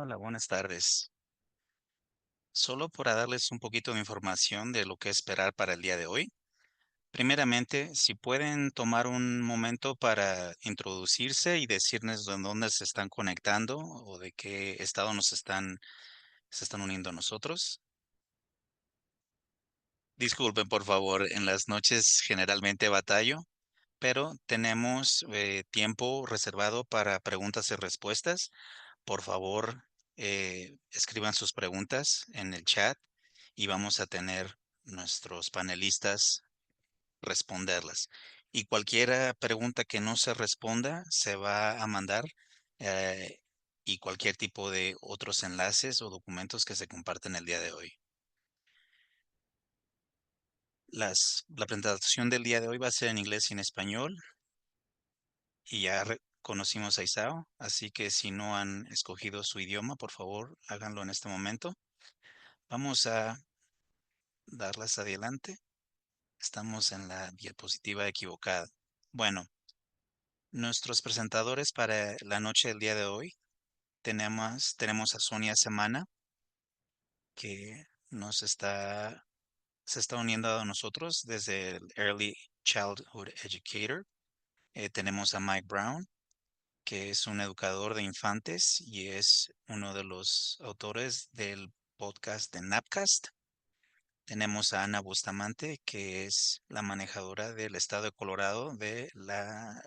Hola, buenas tardes. Solo para darles un poquito de información de lo que esperar para el día de hoy. Primeramente, si pueden tomar un momento para introducirse y decirnos de dónde se están conectando o de qué estado se están uniendo a nosotros. Disculpen, por favor, en las noches generalmente batallo, pero tenemos tiempo reservado para preguntas y respuestas. Por favor, escriban sus preguntas en el chat y vamos a tener nuestros panelistas responderlas. Y cualquier pregunta que no se responda se va a mandar eh, y cualquier tipo de otros enlaces o documentos que se comparten el día de hoy. La presentación del día de hoy va a ser en inglés y en español y ya conocimos a Isao, así que si no han escogido su idioma, por favor, háganlo en este momento. Vamos a darlas adelante. Estamos en la diapositiva equivocada. Bueno, nuestros presentadores para la noche del día de hoy tenemos a Sonia Semana, que se está uniendo a nosotros desde el Early Childhood Educator. Tenemos a Mike Brown, que es un educador de infantes y es uno de los autores del podcast de Napcast. Tenemos a Ana Bustamante, que es la manejadora del estado de Colorado de la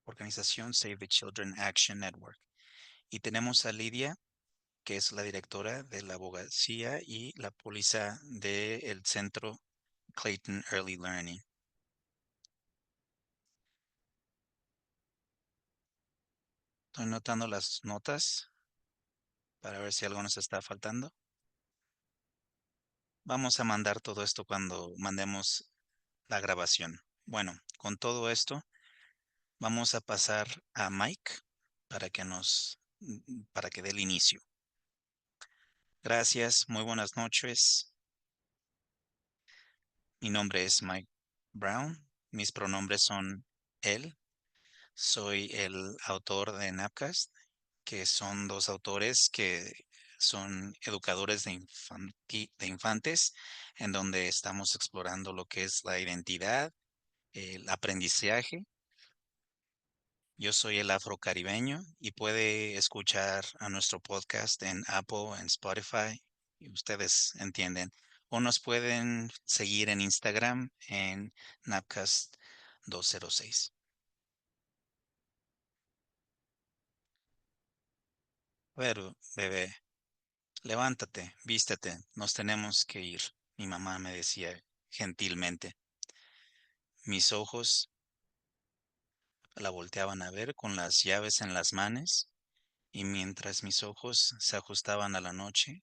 organización Save the Children Action Network. Y tenemos a Lidia, que es la directora de la abogacía y la póliza del centro Clayton Early Learning. Estoy notando las notas para ver si algo nos está faltando. Vamos a mandar todo esto cuando mandemos la grabación. Bueno, con todo esto, vamos a pasar a Mike para que para que dé el inicio. Gracias, muy buenas noches. Mi nombre es Mike Brown. Mis pronombres son él. Soy el autor de Napcast, que son dos autores que son educadores de infantes, en donde estamos explorando lo que es la identidad, el aprendizaje. Yo soy el afrocaribeño y puede escuchar a nuestro podcast en Apple, en Spotify, y ustedes entienden. O nos pueden seguir en Instagram en Napcast 206. Pero, bebé, levántate, vístete, nos tenemos que ir. Mi mamá me decía gentilmente. Mis ojos la volteaban a ver con las llaves en las manos y mientras mis ojos se ajustaban a la noche,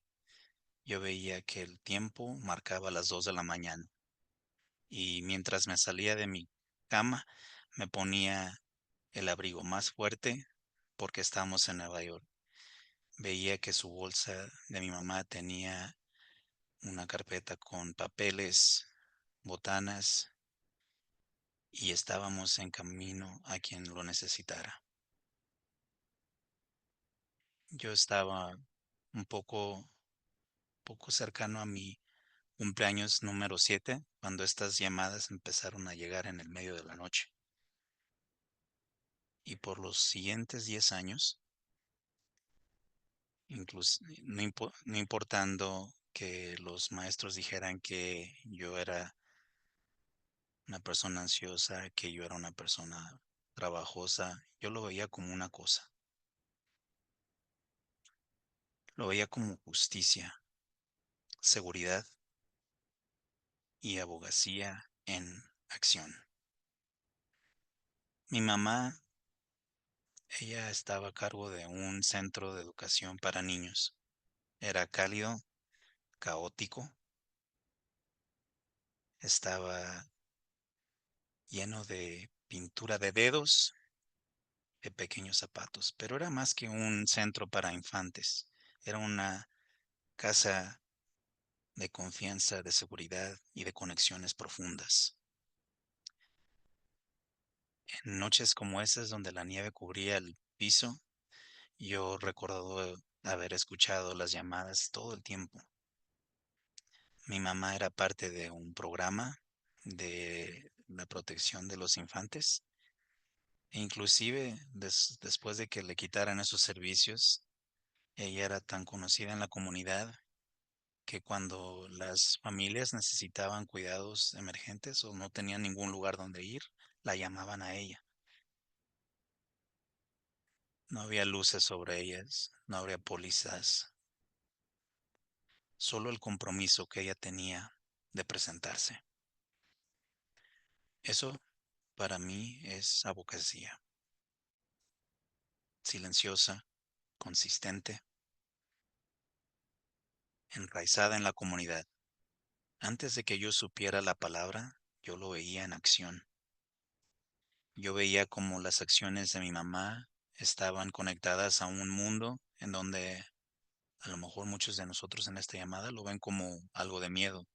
yo veía que el tiempo marcaba las 2 de la mañana y mientras me salía de mi cama me ponía el abrigo más fuerte porque estábamos en Nueva York. Veía que su bolsa de mi mamá tenía una carpeta con papeles, botanas y estábamos en camino a quien lo necesitara. Yo estaba un poco cercano a mi cumpleaños número 7 cuando estas llamadas empezaron a llegar en el medio de la noche. Y por los siguientes 10 años, incluso no importando que los maestros dijeran que yo era una persona ansiosa, que yo era una persona trabajosa, yo lo veía como una cosa. Lo veía como justicia, seguridad y abogacía en acción. Mi mamá, ella estaba a cargo de un centro de educación para niños. Era cálido, caótico, estaba lleno de pintura de dedos, de pequeños zapatos, pero era más que un centro para infantes. Era una casa de confianza, de seguridad y de conexiones profundas. En noches como esas donde la nieve cubría el piso, yo haber escuchado las llamadas todo el tiempo. Mi mamá era parte de un programa de la protección de los infantes e inclusive después de que le quitaran esos servicios, ella era tan conocida en la comunidad que cuando las familias necesitaban cuidados emergentes o no tenían ningún lugar donde ir, la llamaban a ella. No había luces sobre ellas, no había pólizas, solo el compromiso que ella tenía de presentarse. Eso para mí es abogacía, silenciosa, consistente, enraizada en la comunidad. Antes de que yo supiera la palabra, yo lo veía en acción. Yo veía como las acciones de mi mamá estaban conectadas a un mundo en donde a lo mejor muchos de nosotros en esta llamada lo ven como algo de miedo.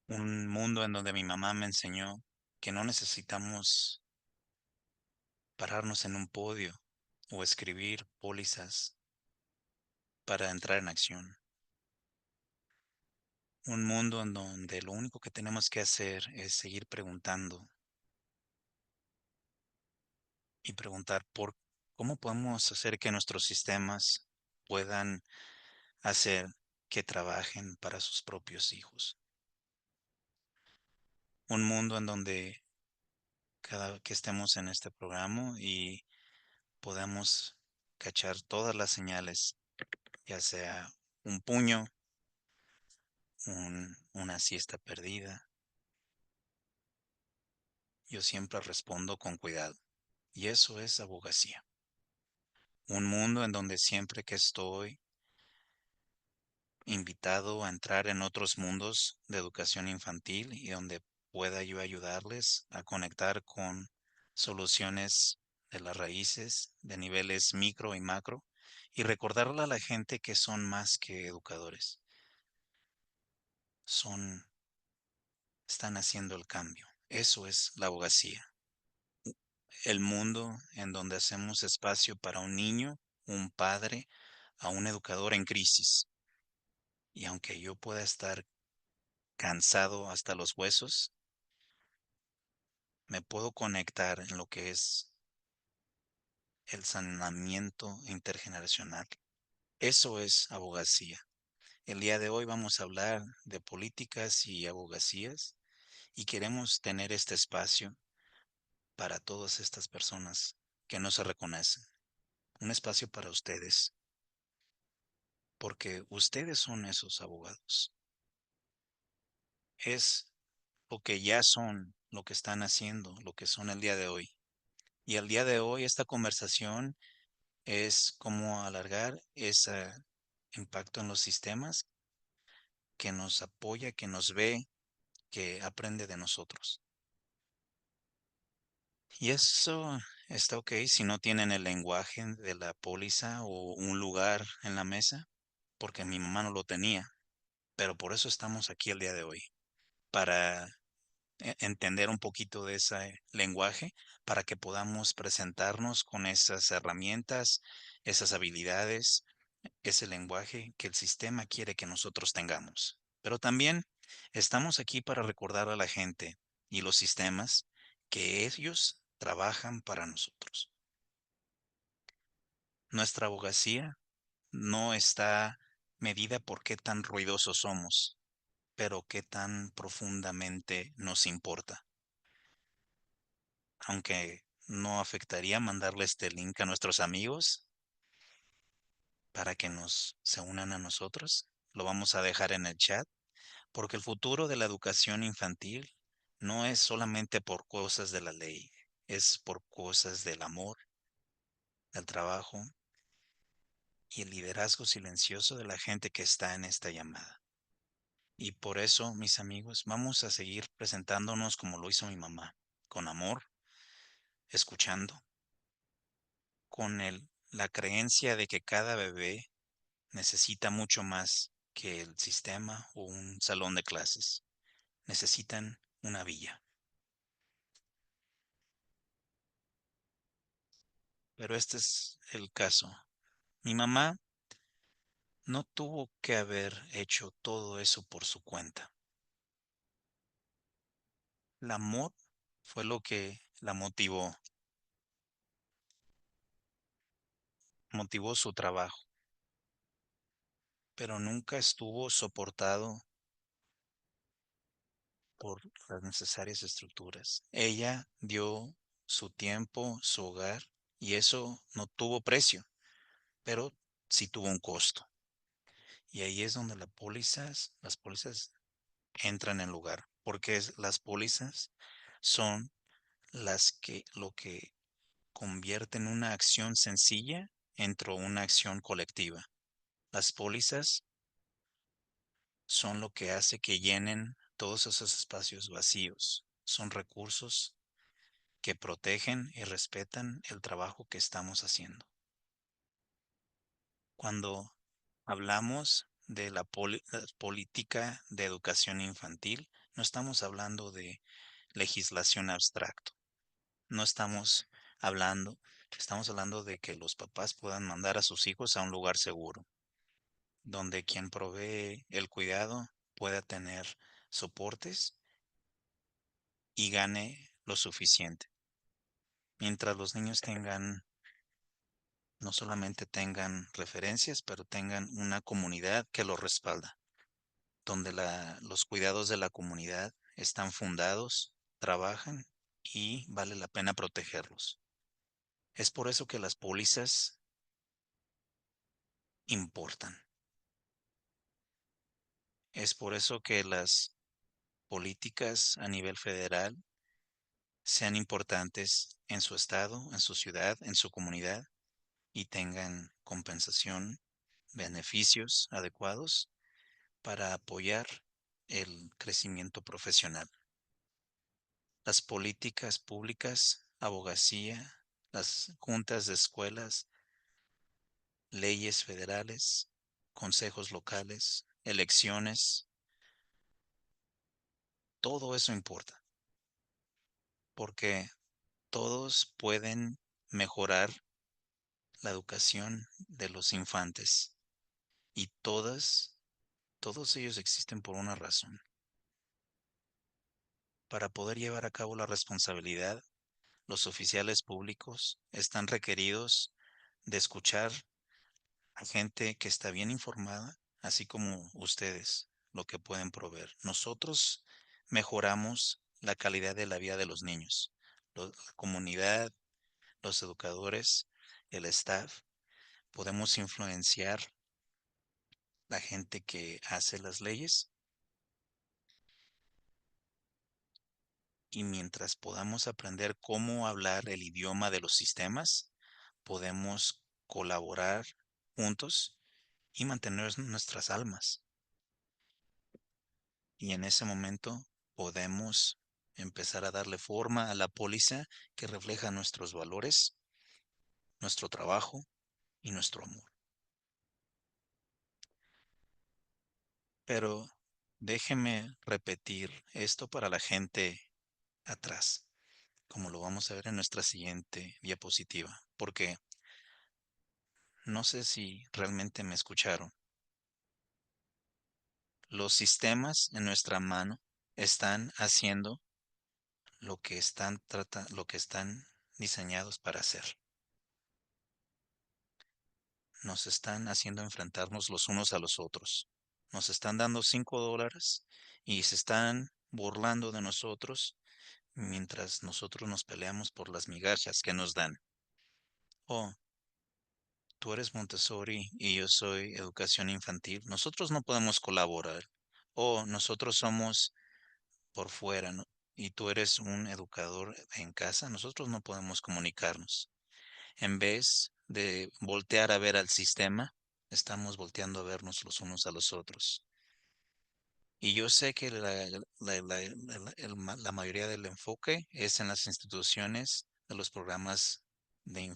Un mundo en donde mi mamá me enseñó que no necesitamos pararnos en un podio o escribir pólizas para entrar en acción. Un mundo en donde lo único que tenemos que hacer es seguir preguntando y preguntar por cómo podemos hacer que nuestros sistemas puedan hacer que trabajen para sus propios hijos. Un mundo en donde cada que estemos en este programa y podamos cachar todas las señales, ya sea un puño, una siesta perdida, yo siempre respondo con cuidado. Y eso es abogacía. Un mundo en donde siempre que estoy invitado a entrar en otros mundos de educación infantil y donde pueda yo ayudarles a conectar con soluciones de las raíces, de niveles micro y macro, y recordarle a la gente que son más que educadores, son, están haciendo el cambio. Eso es la abogacía. El mundo en donde hacemos espacio para un niño, un padre, a un educador en crisis. Y aunque yo pueda estar cansado hasta los huesos, me puedo conectar en lo que es el sanamiento intergeneracional. Eso es abogacía. El día de hoy vamos a hablar de políticas y abogacías y queremos tener este espacio para todas estas personas que no se reconocen. Un espacio para ustedes, porque ustedes son esos abogados. Es lo que ya son, lo que están haciendo, lo que son el día de hoy. Y el día de hoy esta conversación es cómo alargar ese impacto en los sistemas que nos apoya, que nos ve, que aprende de nosotros. Y eso está ok si no tienen el lenguaje de la póliza o un lugar en la mesa, porque mi mamá no lo tenía, pero por eso estamos aquí el día de hoy, para entender un poquito de ese lenguaje, para que podamos presentarnos con esas herramientas, esas habilidades, ese lenguaje que el sistema quiere que nosotros tengamos. Pero también estamos aquí para recordar a la gente y los sistemas que ellos trabajan para nosotros. Nuestra abogacía no está medida por qué tan ruidosos somos, pero qué tan profundamente nos importa. Aunque no afectaría mandarle este link a nuestros amigos para que se unan a nosotros, lo vamos a dejar en el chat. Porque el futuro de la educación infantil no es solamente por cosas de la ley, es por cosas del amor, del trabajo y el liderazgo silencioso de la gente que está en esta llamada. Y por eso, mis amigos, vamos a seguir presentándonos como lo hizo mi mamá, con amor, escuchando, con la creencia de que cada bebé necesita mucho más que el sistema o un salón de clases. Necesitan una villa. Pero este es el caso. Mi mamá no tuvo que haber hecho todo eso por su cuenta. El amor fue lo que la motivó su trabajo, pero nunca estuvo soportado por las necesarias estructuras. Ella dio su tiempo, su hogar, y eso no tuvo precio, pero sí tuvo un costo. Y ahí es donde las pólizas entran en lugar, porque las pólizas son lo que convierten una acción sencilla en una acción colectiva. Las pólizas son lo que hace que llenen todos esos espacios vacíos. Son recursos que protegen y respetan el trabajo que estamos haciendo. Cuando hablamos de la política de educación infantil, no estamos hablando de legislación abstracto. No estamos hablando de que los papás puedan mandar a sus hijos a un lugar seguro, donde quien provee el cuidado pueda tener soportes y gane lo suficiente. Mientras los niños no solamente tengan referencias, pero tengan una comunidad que los respalda, donde los cuidados de la comunidad están fundados, trabajan y vale la pena protegerlos. Es por eso que las pólizas importan. Es por eso que las políticas a nivel federal sean importantes en su estado, en su ciudad, en su comunidad y tengan compensación, beneficios adecuados para apoyar el crecimiento profesional. Las políticas públicas, abogacía, las juntas de escuelas, leyes federales, consejos locales, elecciones, todo eso importa, porque todos pueden mejorar la educación de los infantes y todos ellos existen por una razón, para poder llevar a cabo la responsabilidad. Los oficiales públicos están requeridos de escuchar a gente que está bien informada, así como ustedes, lo que pueden proveer. Nosotros mejoramos la calidad de la vida de los niños. La comunidad, los educadores, el staff, podemos influenciar la gente que hace las leyes y mientras podamos aprender cómo hablar el idioma de los sistemas, podemos colaborar juntos y mantener nuestras almas. Y en ese momento podemos empezar a darle forma a la póliza que refleja nuestros valores, nuestro trabajo y nuestro amor. Pero déjeme repetir esto para la gente atrás, como lo vamos a ver en nuestra siguiente diapositiva, porque no sé si realmente me escucharon. Los sistemas en nuestra mano están haciendo lo que están diseñados para hacer. Nos están haciendo enfrentarnos los unos a los otros. Nos están dando $5 y se están burlando de nosotros mientras nosotros nos peleamos por las migajas que nos dan. Oh, tú eres Montessori y yo soy educación infantil. Nosotros no podemos colaborar. Oh, nosotros somos por fuera, ¿no? Y tú eres un educador en casa. Nosotros no podemos comunicarnos. En vez de voltear a ver al sistema, estamos volteando a vernos los unos a los otros. Y yo sé que la mayoría del enfoque es en las instituciones de los programas de,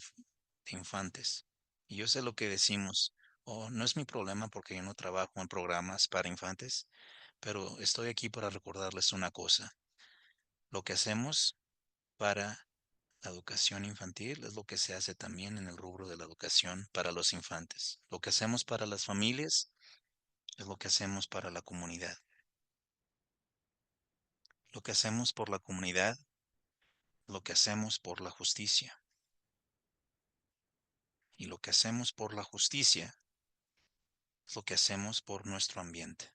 de infantes. Y yo sé lo que decimos. Oh, no es mi problema porque yo no trabajo en programas para infantes, pero estoy aquí para recordarles una cosa. Lo que hacemos para La educación infantil es lo que se hace también en el rubro de la educación para los infantes. Lo que hacemos para las familias es lo que hacemos para la comunidad. Lo que hacemos por la comunidad, lo que hacemos por la justicia. Y lo que hacemos por la justicia es lo que hacemos por nuestro ambiente.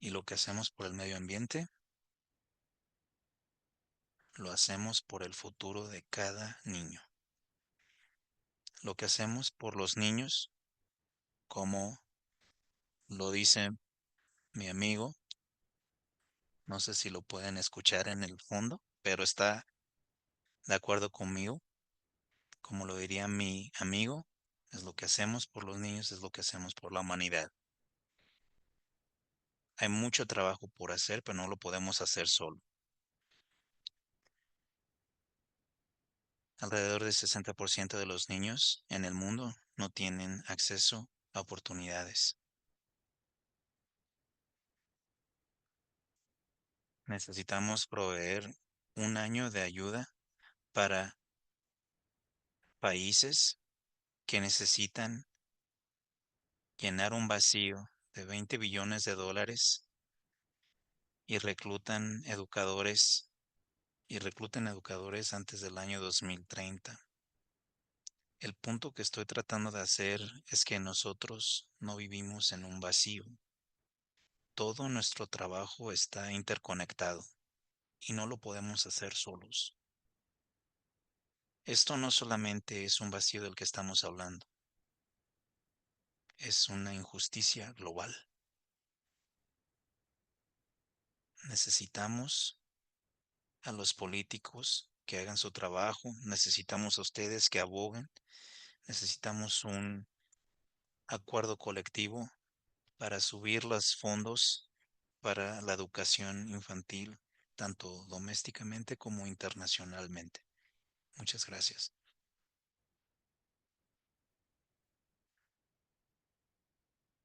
Y lo que hacemos por el medio ambiente, lo hacemos por el futuro de cada niño. Lo que hacemos por los niños, como lo dice mi amigo, no sé si lo pueden escuchar en el fondo, pero está de acuerdo conmigo, como lo diría mi amigo, es lo que hacemos por los niños, es lo que hacemos por la humanidad. Hay mucho trabajo por hacer, pero no lo podemos hacer solo. Alrededor del 60% de los niños en el mundo no tienen acceso a oportunidades. Necesitamos proveer un año de ayuda para países que necesitan llenar un vacío de 20 billones de dólares y recluten educadores antes del año 2030. El punto que estoy tratando de hacer es que nosotros no vivimos en un vacío. Todo nuestro trabajo está interconectado y no lo podemos hacer solos. Esto no solamente es un vacío del que estamos hablando, es una injusticia global. Necesitamos a los políticos que hagan su trabajo, necesitamos a ustedes que aboguen, necesitamos un acuerdo colectivo para subir los fondos para la educación infantil, tanto domésticamente como internacionalmente. Muchas gracias.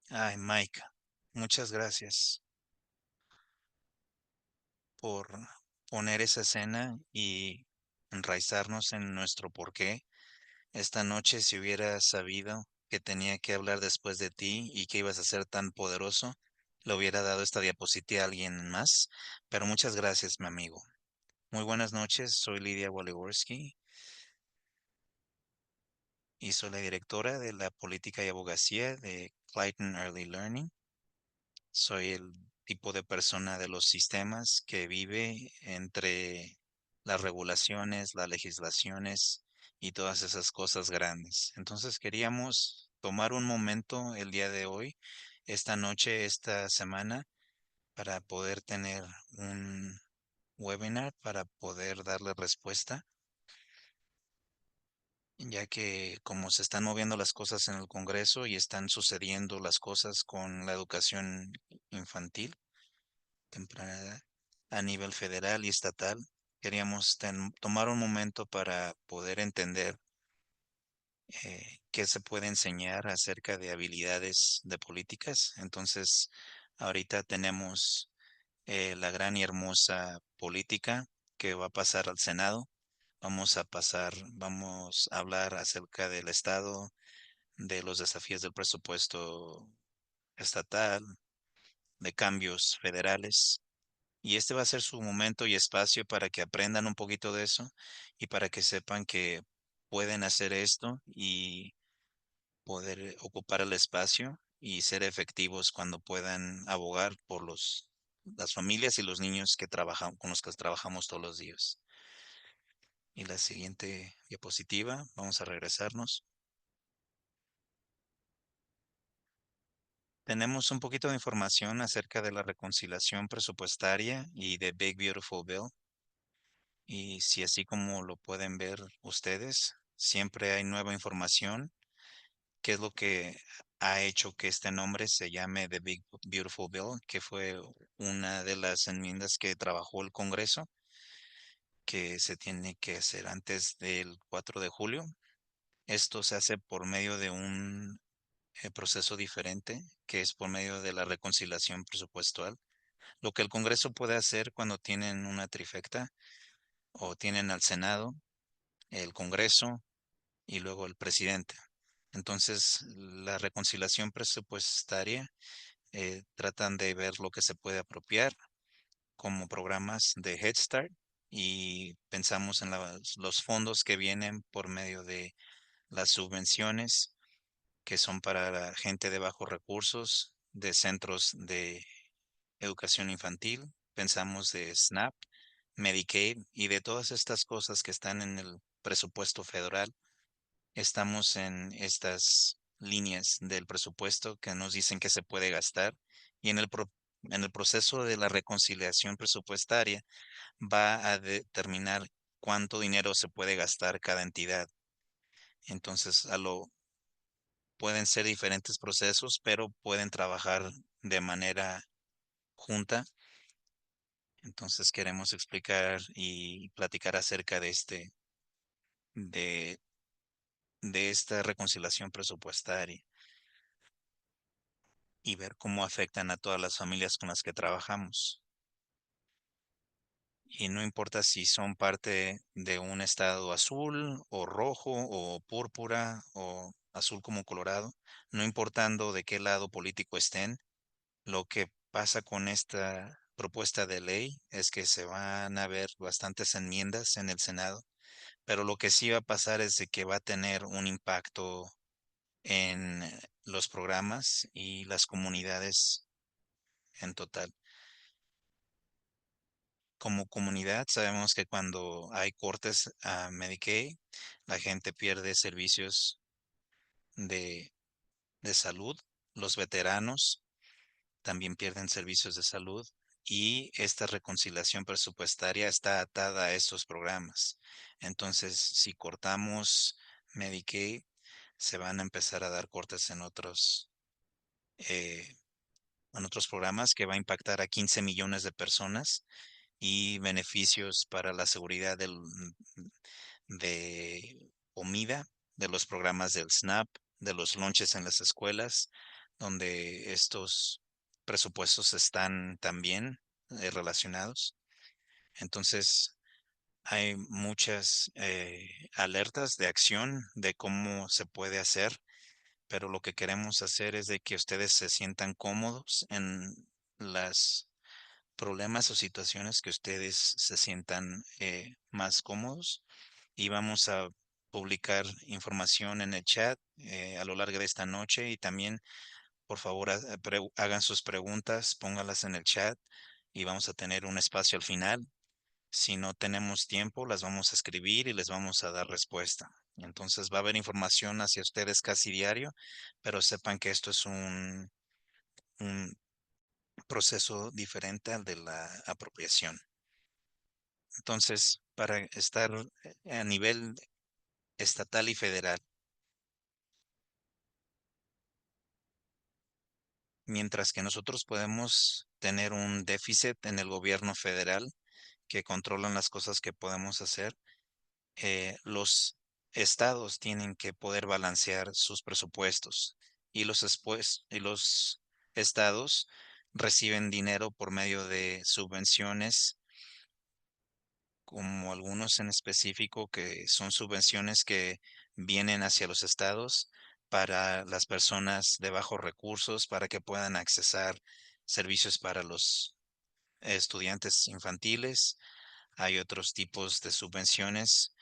Ay, Mike, muchas gracias por poner esa escena y enraizarnos en nuestro porqué. Esta noche, si hubiera sabido que tenía que hablar después de ti y que ibas a ser tan poderoso, le hubiera dado esta diapositiva a alguien más. Pero muchas gracias, mi amigo. Muy buenas noches, soy Lidia Waliworski y soy la directora de la política y abogacía de Clayton Early Learning. Soy el tipo de persona de los sistemas que vive entre las regulaciones, las legislaciones y todas esas cosas grandes. Entonces queríamos tomar un momento el día de hoy, esta noche, esta semana, para poder tener un webinar para poder darle respuesta, ya que como se están moviendo las cosas en el Congreso y están sucediendo las cosas con la educación infantil temprana edad a nivel federal y estatal, queríamos tomar un momento para poder entender qué se puede enseñar acerca de habilidades de políticas. Entonces, ahorita tenemos la gran y hermosa política que va a pasar al Senado. Vamos a hablar acerca del Estado, de los desafíos del presupuesto estatal, de cambios federales. Y este va a ser su momento y espacio para que aprendan un poquito de eso y para que sepan que pueden hacer esto y poder ocupar el espacio y ser efectivos cuando puedan abogar por las familias y los niños que trabajan, con los que trabajamos todos los días. Y la siguiente diapositiva, vamos a regresarnos. Tenemos un poquito de información acerca de la reconciliación presupuestaria y de Big Beautiful Bill. Y si así como lo pueden ver ustedes, siempre hay nueva información, que es lo que ha hecho que este nombre se llame The Big Beautiful Bill, que fue una de las enmiendas que trabajó el Congreso, que se tiene que hacer antes del 4 de julio. Esto se hace por medio de un proceso diferente, que es por medio de la reconciliación presupuestal. Lo que el Congreso puede hacer cuando tienen una trifecta o tienen al Senado, el Congreso y luego el presidente. Entonces, la reconciliación presupuestaria tratan de ver lo que se puede apropiar como programas de Head Start y pensamos en los fondos que vienen por medio de las subvenciones que son para la gente de bajos recursos, de centros de educación infantil, pensamos de SNAP, Medicaid y de todas estas cosas que están en el presupuesto federal. Estamos en estas líneas del presupuesto que nos dicen que se puede gastar y en el proceso de la reconciliación presupuestaria va a determinar cuánto dinero se puede gastar cada entidad. Entonces, pueden ser diferentes procesos, pero pueden trabajar de manera junta. Entonces, queremos explicar y platicar acerca de, de esta reconciliación presupuestaria y ver cómo afectan a todas las familias con las que trabajamos. Y no importa si son parte de un estado azul o rojo o púrpura o azul como Colorado, no importando de qué lado político estén, lo que pasa con esta propuesta de ley es que se van a ver bastantes enmiendas en el Senado, pero lo que sí va a pasar es de que va a tener un impacto en los programas y las comunidades en total. Como comunidad sabemos que cuando hay cortes a Medicaid, la gente pierde servicios de, de salud, los veteranos también pierden servicios de salud y esta reconciliación presupuestaria está atada a estos programas. Entonces, si cortamos Medicaid, se van a empezar a dar cortes eh, en otros programas que va a impactar a 15 millones de personas y beneficios para la seguridad de comida, de los programas del SNAP, de los lunches en las escuelas, donde estos presupuestos están también relacionados. Entonces, hay muchas alertas de acción de cómo se puede hacer, pero lo que queremos hacer es de que ustedes se sientan cómodos en las problemas o situaciones que ustedes se sientan más cómodos y vamos a publicar información en el chat a lo largo de esta noche y también por favor hagan sus preguntas, póngalas en el chat y vamos a tener un espacio al final. Si no tenemos tiempo, las vamos a escribir y les vamos a dar respuesta. Entonces va a haber información hacia ustedes casi diario, pero sepan que esto es un proceso diferente al de la apropiación. Entonces, para estar a nivel estatal y federal, mientras que nosotros podemos tener un déficit en el gobierno federal que controlan las cosas que podemos hacer, los estados tienen que poder balancear sus presupuestos y los estados reciben dinero por medio de subvenciones como algunos en específico que son subvenciones que vienen hacia los estados para las personas de bajos recursos, para que puedan accesar servicios para los estudiantes infantiles. Hay otros tipos de subvenciones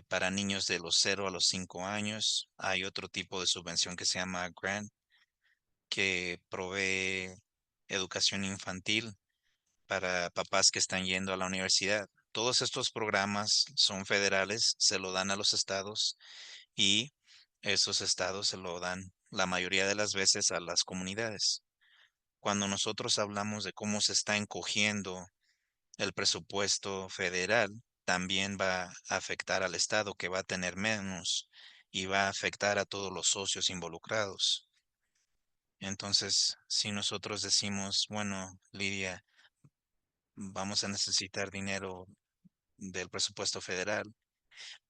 para niños de los 0 a los 5 años. Hay otro tipo de subvención que se llama grant, que provee educación infantil para papás que están yendo a la universidad. Todos estos programas son federales, se lo dan a los estados y esos estados se lo dan la mayoría de las veces a las comunidades. Cuando nosotros hablamos de cómo se está encogiendo el presupuesto federal, también va a afectar al estado que va a tener menos y va a afectar a todos los socios involucrados. Entonces, si nosotros decimos, bueno, Lidia, vamos a necesitar dinero del presupuesto federal,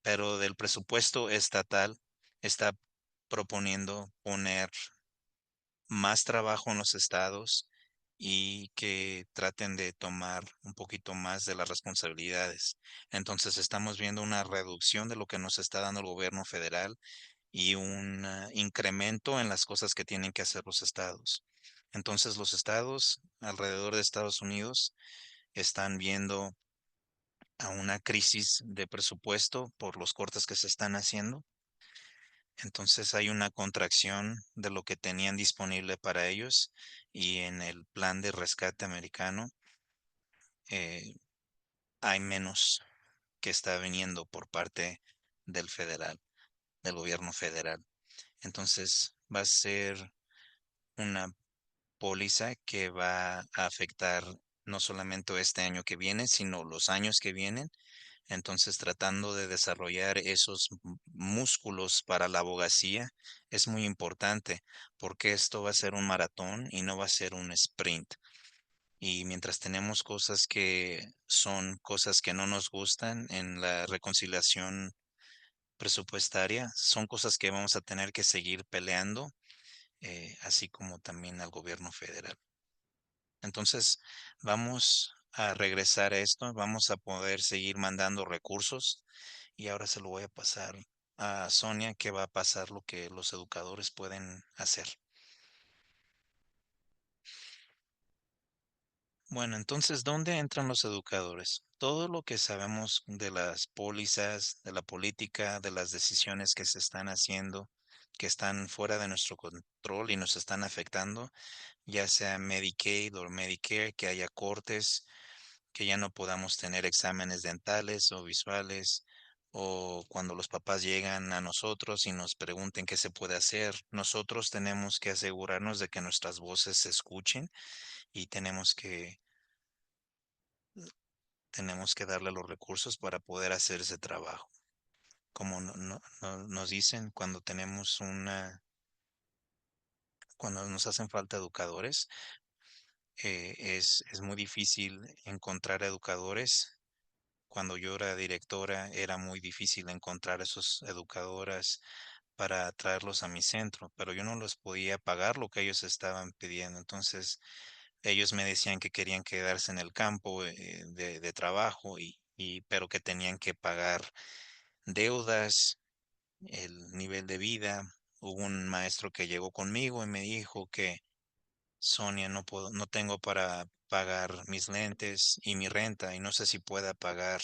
pero del presupuesto estatal está proponiendo poner más trabajo en los estados y que traten de tomar un poquito más de las responsabilidades. Entonces estamos viendo una reducción de lo que nos está dando el gobierno federal y un incremento en las cosas que tienen que hacer los estados. Entonces los estados alrededor de Estados Unidos están viendo a una crisis de presupuesto por los cortes que se están haciendo. Entonces hay una contracción de lo que tenían disponible para ellos y en el plan de rescate americano eh, hay menos que está viniendo por parte del federal, del gobierno federal. Entonces va a ser una póliza que va a afectar no solamente este año que viene, sino los años que vienen. Entonces, tratando de desarrollar esos músculos para la abogacía es muy importante porque esto va a ser un maratón y no va a ser un sprint. Y mientras tenemos cosas que son cosas que no nos gustan en la reconciliación presupuestaria, son cosas que vamos a tener que seguir peleando, así como también al gobierno federal. Entonces, vamos a regresar a esto, vamos a poder seguir mandando recursos y ahora se lo voy a pasar a Sonia, que va a pasar lo que los educadores pueden hacer. Bueno, entonces, ¿dónde entran los educadores? Todo lo que sabemos de las pólizas, de la política, de las decisiones que se están haciendo, que están fuera de nuestro control y nos están afectando, ya sea Medicaid o Medicare, que haya cortes, que ya no podamos tener exámenes dentales o visuales, o cuando los papás llegan a nosotros y nos pregunten qué se puede hacer, nosotros tenemos que asegurarnos de que nuestras voces se escuchen y tenemos que darle los recursos para poder hacer ese trabajo. Como nos dicen cuando nos hacen falta educadores, es muy difícil encontrar educadores. Cuando yo era directora, era muy difícil encontrar esos educadoras para traerlos a mi centro, pero yo no les podía pagar lo que ellos estaban pidiendo. Entonces, ellos me decían que querían quedarse en el campo de trabajo pero que tenían que pagar deudas, el nivel de vida. Hubo un maestro que llegó conmigo y me dijo que Sonia, no tengo para pagar mis lentes y mi renta y no sé si pueda pagar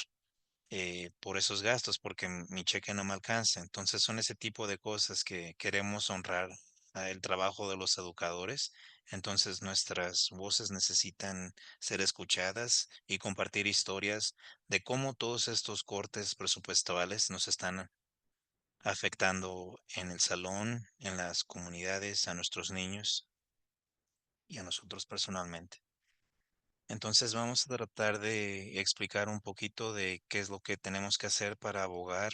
por esos gastos porque mi cheque no me alcanza. Entonces son ese tipo de cosas que queremos honrar el trabajo de los educadores. Entonces nuestras voces necesitan ser escuchadas y compartir historias de cómo todos estos cortes presupuestales nos están afectando en el salón, en las comunidades, a nuestros niños y a nosotros personalmente. Entonces vamos a tratar de explicar un poquito de qué es lo que tenemos que hacer para abogar.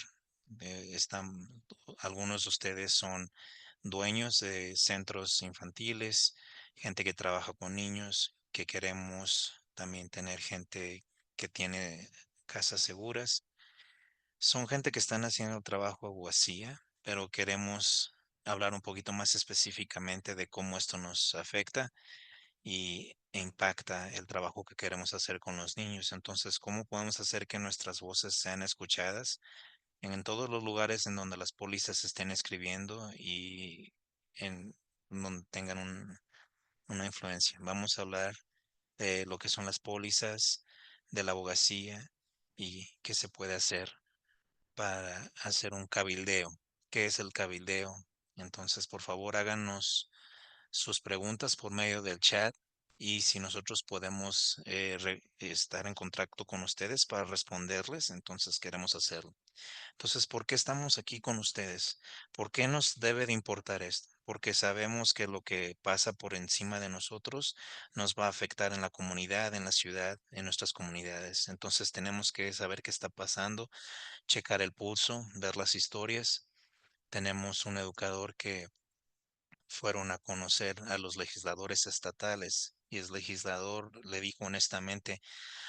Algunos de ustedes son dueños de centros infantiles, gente que trabaja con niños, que queremos también tener gente que tiene casas seguras. Son gente que están haciendo el trabajo aguacía, pero queremos hablar un poquito más específicamente de cómo esto nos afecta y impacta el trabajo que queremos hacer con los niños. Entonces, ¿cómo podemos hacer que nuestras voces sean escuchadas en todos los lugares en donde las pólizas se estén escribiendo y en donde tengan una influencia? Vamos a hablar de lo que son las pólizas, de la abogacía y qué se puede hacer para hacer un cabildeo. ¿Qué es el cabildeo? Entonces, por favor, háganos sus preguntas por medio del chat y si nosotros podemos estar en contacto con ustedes para responderles, entonces queremos hacerlo. Entonces, ¿por qué estamos aquí con ustedes? ¿Por qué nos debe de importar esto? Porque sabemos que lo que pasa por encima de nosotros nos va a afectar en la comunidad, en la ciudad, en nuestras comunidades. Entonces tenemos que saber qué está pasando, checar el pulso, ver las historias. Tenemos un educador que fueron a conocer a los legisladores estatales y es legislador, le dijo honestamente,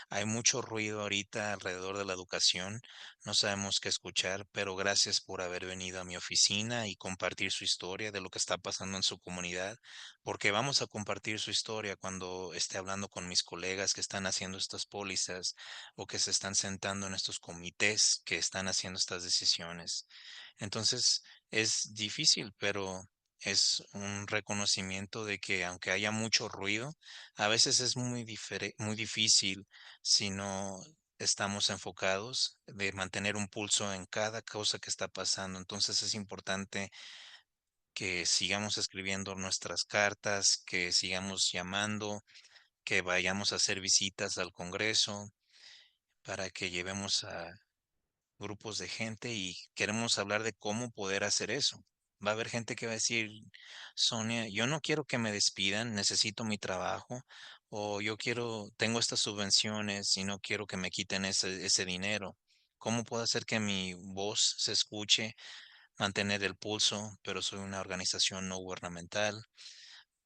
hay mucho ruido ahorita alrededor de la educación, no sabemos qué escuchar, pero gracias por haber venido a mi oficina y compartir su historia de lo que está pasando en su comunidad, porque vamos a compartir su historia cuando esté hablando con mis colegas que están haciendo estas pólizas o que se están sentando en estos comités que están haciendo estas decisiones. Entonces, es difícil, pero es un reconocimiento de que aunque haya mucho ruido, a veces es muy difícil si no estamos enfocados de mantener un pulso en cada cosa que está pasando. Entonces es importante que sigamos escribiendo nuestras cartas, que sigamos llamando, que vayamos a hacer visitas al Congreso para que llevemos a grupos de gente y queremos hablar de cómo poder hacer eso. Va a haber gente que va a decir, Sonia, yo no quiero que me despidan, necesito mi trabajo, o yo quiero, tengo estas subvenciones y no quiero que me quiten ese dinero. ¿Cómo puedo hacer que mi voz se escuche, mantener el pulso, pero soy una organización no gubernamental?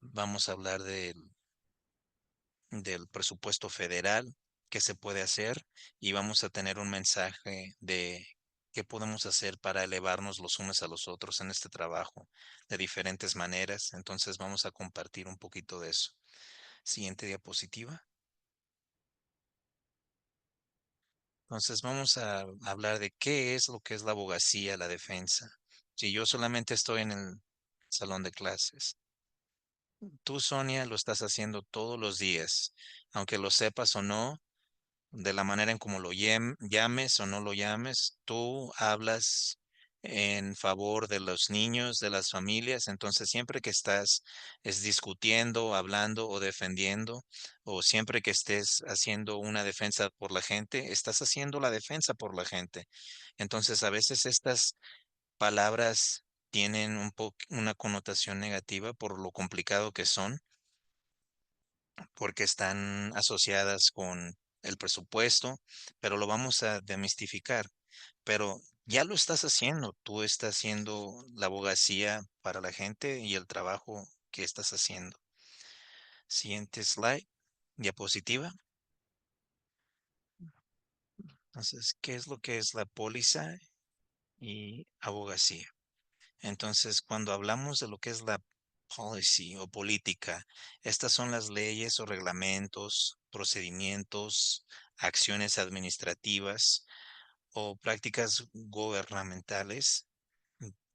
Vamos a hablar del presupuesto federal, qué se puede hacer y vamos a tener un mensaje de qué podemos hacer para elevarnos los unos a los otros en este trabajo de diferentes maneras. Entonces vamos a compartir un poquito de eso. Siguiente diapositiva. Entonces vamos a hablar de qué es lo que es la abogacía, la defensa. Si yo solamente estoy en el salón de clases, tú, Sonia, lo estás haciendo todos los días, aunque lo sepas o no, de la manera en como lo llames o no lo llames, tú hablas en favor de los niños, de las familias, entonces siempre que estás es discutiendo, hablando o defendiendo, o siempre que estés haciendo una defensa por la gente, estás haciendo la defensa por la gente. Entonces a veces estas palabras tienen una connotación negativa por lo complicado que son porque están asociadas con el presupuesto, pero lo vamos a demistificar. Pero ya lo estás haciendo, tú estás haciendo la abogacía para la gente y el trabajo que estás haciendo. Siguiente slide, diapositiva. Entonces, ¿qué es lo que es la póliza y abogacía? Entonces, cuando hablamos de lo que es la policy o política, estas son las leyes o reglamentos, procedimientos, acciones administrativas o prácticas gubernamentales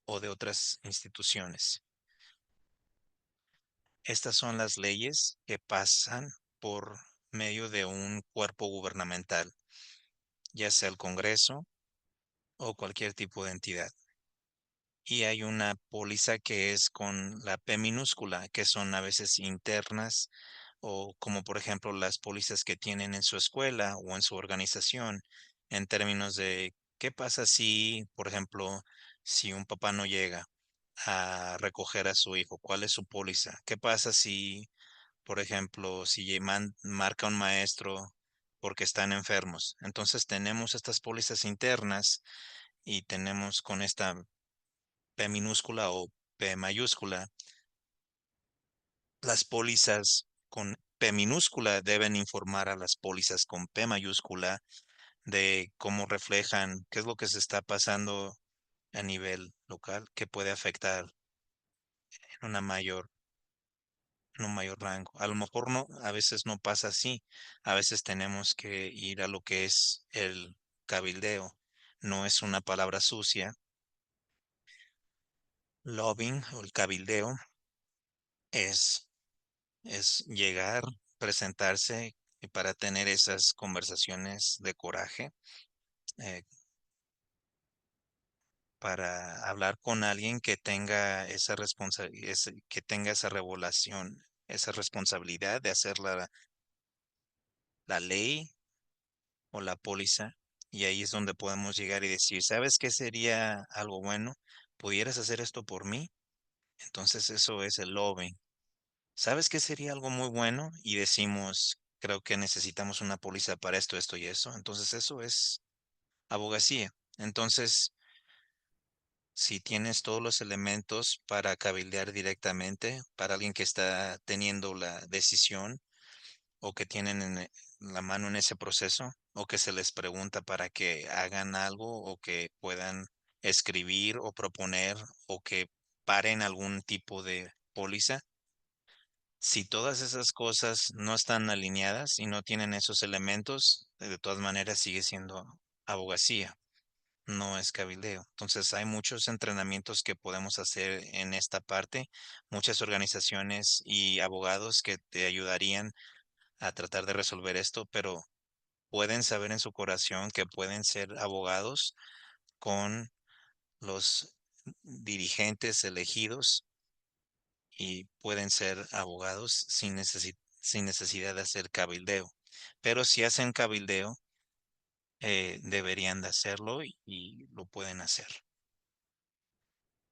o de otras instituciones. Estas son las leyes que pasan por medio de un cuerpo gubernamental, ya sea el Congreso o cualquier tipo de entidad. Y hay una póliza que es con la P minúscula, que son a veces internas o como por ejemplo las pólizas que tienen en su escuela o en su organización, en términos de qué pasa si, por ejemplo, si un papá no llega a recoger a su hijo, ¿cuál es su póliza? ¿Qué pasa si, por ejemplo, si marca un maestro porque están enfermos? Entonces tenemos estas pólizas internas y tenemos con esta P minúscula o P mayúscula. Las pólizas con P minúscula deben informar a las pólizas con P mayúscula de cómo reflejan qué es lo que se está pasando a nivel local que puede afectar en en un mayor rango. A lo mejor no, a veces no pasa así. A veces tenemos que ir a lo que es el cabildeo. No es una palabra sucia. Lobbying o el cabildeo es llegar, presentarse y para tener esas conversaciones de coraje, eh, para hablar con alguien que tenga esa que tenga esa revelación, esa responsabilidad de hacer la ley o la póliza. Y ahí es donde podemos llegar y decir, ¿sabes qué sería algo bueno? ¿Pudieras hacer esto por mí? Entonces eso es el lobbying. ¿Sabes qué sería algo muy bueno? Y decimos, creo que necesitamos una póliza para esto, esto y eso. Entonces eso es abogacía. Entonces, Si tienes todos los elementos para cabildear directamente, para alguien que está teniendo la decisión o que tienen la mano en ese proceso, o que se les pregunta para que hagan algo o que puedan escribir o proponer o que paren algún tipo de póliza. Si todas esas cosas no están alineadas y no tienen esos elementos, de todas maneras sigue siendo abogacía, no es cabildeo. Entonces hay muchos entrenamientos que podemos hacer en esta parte, muchas organizaciones y abogados que te ayudarían a tratar de resolver esto, pero pueden saber en su corazón que pueden ser abogados con los dirigentes elegidos y pueden ser abogados sin necesidad de hacer cabildeo. Pero si hacen cabildeo, deberían de hacerlo y lo pueden hacer.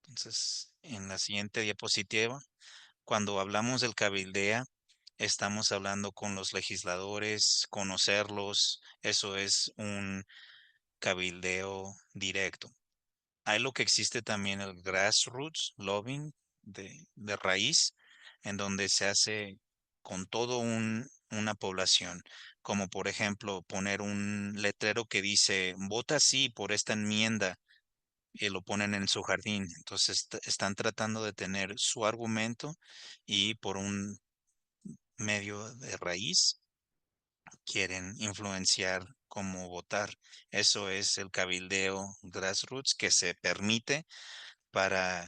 Entonces, en la siguiente diapositiva, cuando hablamos del cabildea, estamos hablando con los legisladores, conocerlos, eso es un cabildeo directo. Hay lo que existe también el grassroots lobbying de raíz, en donde se hace con todo una población, como por ejemplo poner un letrero que dice, vota sí por esta enmienda, y lo ponen en su jardín. Entonces están tratando de tener su argumento y por un medio de raíz quieren influenciar cómo votar. Eso es el cabildeo grassroots que se permite para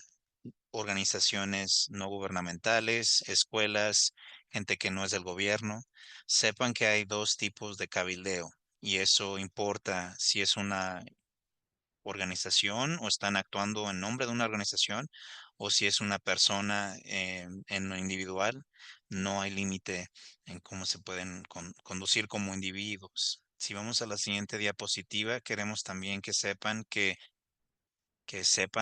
organizaciones no gubernamentales, escuelas, gente que no es del gobierno. Sepan que hay dos tipos de cabildeo y eso importa si es una organización o están actuando en nombre de una organización o si es una persona en lo individual. No hay límite en cómo se pueden conducir como individuos. Si vamos a la siguiente diapositiva, queremos también que sepan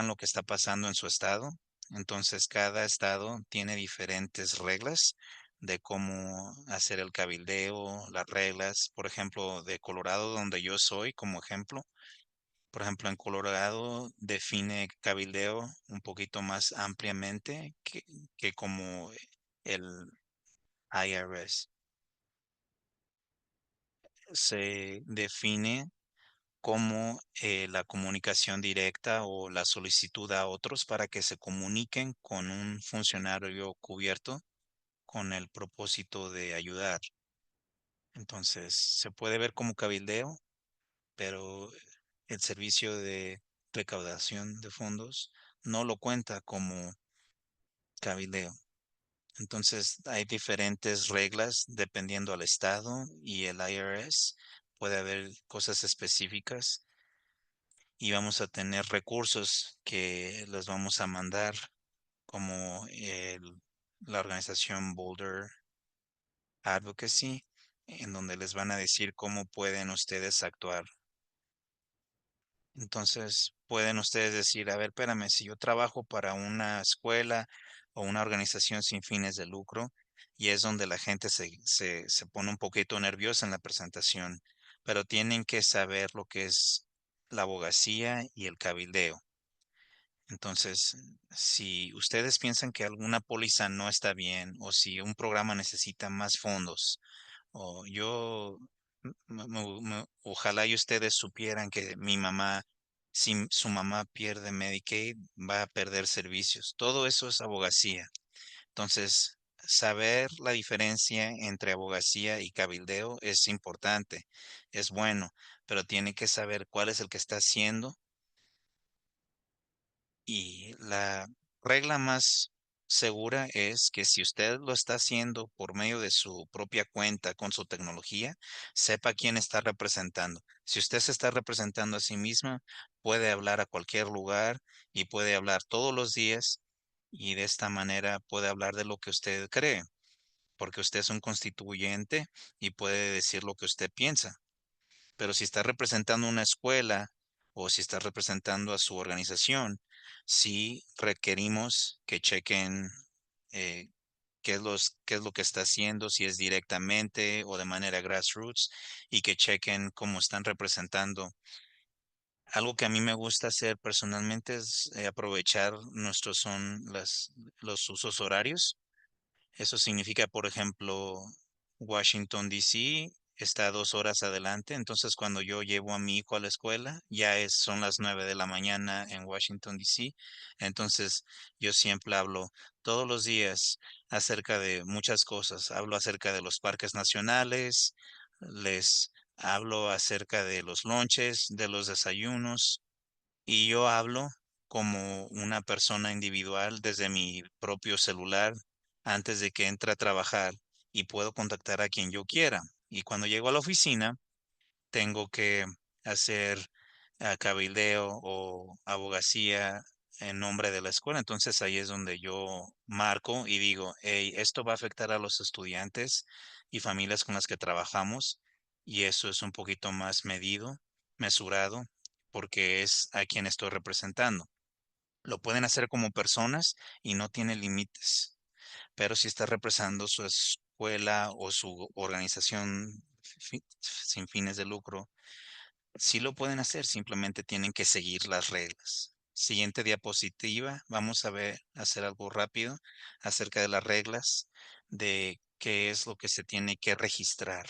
lo que está pasando en su estado. Entonces, cada estado tiene diferentes reglas de cómo hacer el cabildeo, las reglas, por ejemplo, de Colorado, donde yo soy, como ejemplo. Por ejemplo, en Colorado define cabildeo un poquito más ampliamente que como el IRS. Se define como la comunicación directa o la solicitud a otros para que se comuniquen con un funcionario cubierto con el propósito de ayudar. Entonces, se puede ver como cabildeo, pero el servicio de recaudación de fondos no lo cuenta como cabildeo. Entonces, hay diferentes reglas dependiendo al estado y el IRS. Puede haber cosas específicas y vamos a tener recursos que los vamos a mandar como la organización Boulder Advocacy, en donde les van a decir cómo pueden ustedes actuar. Entonces, pueden ustedes decir, a ver, espérame, si yo trabajo para una escuela o una organización sin fines de lucro, y es donde la gente se pone un poquito nerviosa en la presentación, pero tienen que saber lo que es la abogacía y el cabildeo. Entonces, si ustedes piensan que alguna póliza no está bien o si un programa necesita más fondos, o yo, ojalá y ustedes supieran que mi mamá, si su mamá pierde Medicaid, va a perder servicios. Todo eso es abogacía. Entonces, saber la diferencia entre abogacía y cabildeo es importante, es bueno, pero tiene que saber cuál es el que está haciendo. Y la regla más segura es que si usted lo está haciendo por medio de su propia cuenta con su tecnología, sepa quién está representando. Si usted se está representando a sí misma, puede hablar a cualquier lugar y puede hablar todos los días y de esta manera puede hablar de lo que usted cree, porque usted es un constituyente y puede decir lo que usted piensa. Pero si está representando una escuela o si está representando a su organización, sí requerimos que chequen eh, qué es lo que está haciendo, si es directamente o de manera grassroots, y que chequen cómo están representando Algo que a mí me gusta hacer personalmente es aprovechar los usos horarios. Eso significa, por ejemplo, Washington, D.C. está 2 horas adelante. Entonces, cuando yo llevo a mi hijo a la escuela, son las 9 de la mañana en Washington, D.C. Entonces, yo siempre hablo todos los días acerca de muchas cosas. Hablo acerca de los parques nacionales, les hablo acerca de los lunches, de los desayunos, y yo hablo como una persona individual desde mi propio celular antes de que entre a trabajar y puedo contactar a quien yo quiera. Y cuando llego a la oficina, tengo que hacer cabildeo o abogacía en nombre de la escuela. Entonces ahí es donde yo marco y digo, hey, esto va a afectar a los estudiantes y familias con las que trabajamos y eso es un poquito más medido, mesurado, porque es a quien estoy representando. Lo pueden hacer como personas y no tiene límites, pero si está representando su escuela o su organización sin fines de lucro, sí lo pueden hacer, simplemente tienen que seguir las reglas. Siguiente diapositiva, vamos a ver, hacer algo rápido acerca de las reglas de qué es lo que se tiene que registrar.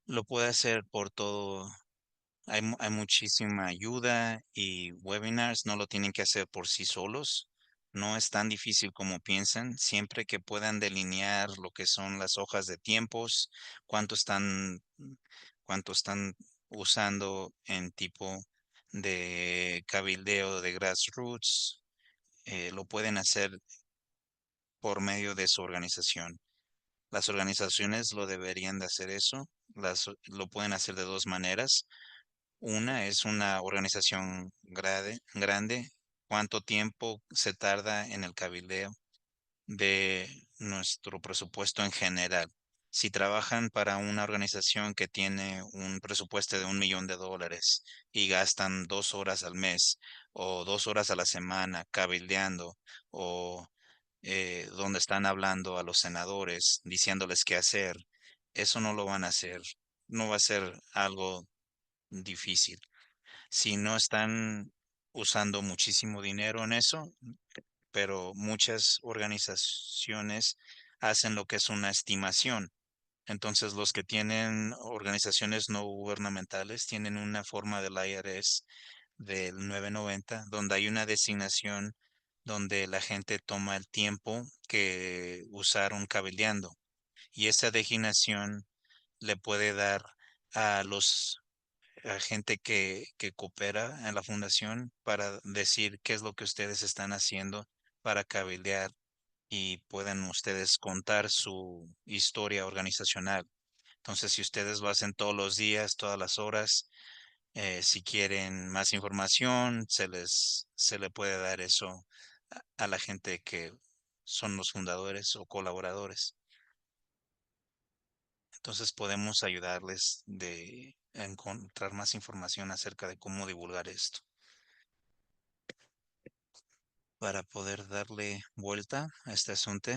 Lo puede hacer por todo. Hay muchísima ayuda y webinars, no lo tienen que hacer por sí solos. No es tan difícil como piensan, siempre que puedan delinear lo que son las hojas de tiempos, cuánto están, cuánto están usando en tipo de cabildeo de grassroots, lo pueden hacer por medio de su organización. Las organizaciones lo deberían de hacer eso, lo pueden hacer de dos maneras. Una es una organización grande. ¿Cuánto tiempo se tarda en el cabildeo de nuestro presupuesto en general? Si trabajan para una organización que tiene un presupuesto de $1 millón y gastan 2 horas al mes o 2 horas a la semana cabildeando o donde están hablando a los senadores diciéndoles qué hacer, eso no lo van a hacer. No va a ser algo difícil. Si no están usando muchísimo dinero en eso, pero muchas organizaciones hacen lo que es una estimación. Entonces, los que tienen organizaciones no gubernamentales tienen una forma del IRS del 990, donde hay una designación donde la gente toma el tiempo que usaron cabildeando. Y esa designación le puede dar a a gente que coopera en la fundación para decir qué es lo que ustedes están haciendo para cabildear y pueden ustedes contar su historia organizacional. Entonces, si ustedes lo hacen todos los días, todas las horas, si quieren más información, se le puede dar eso a la gente que son los fundadores o colaboradores. Entonces podemos ayudarles a encontrar más información acerca de cómo divulgar esto. Para poder darle vuelta a este asunto,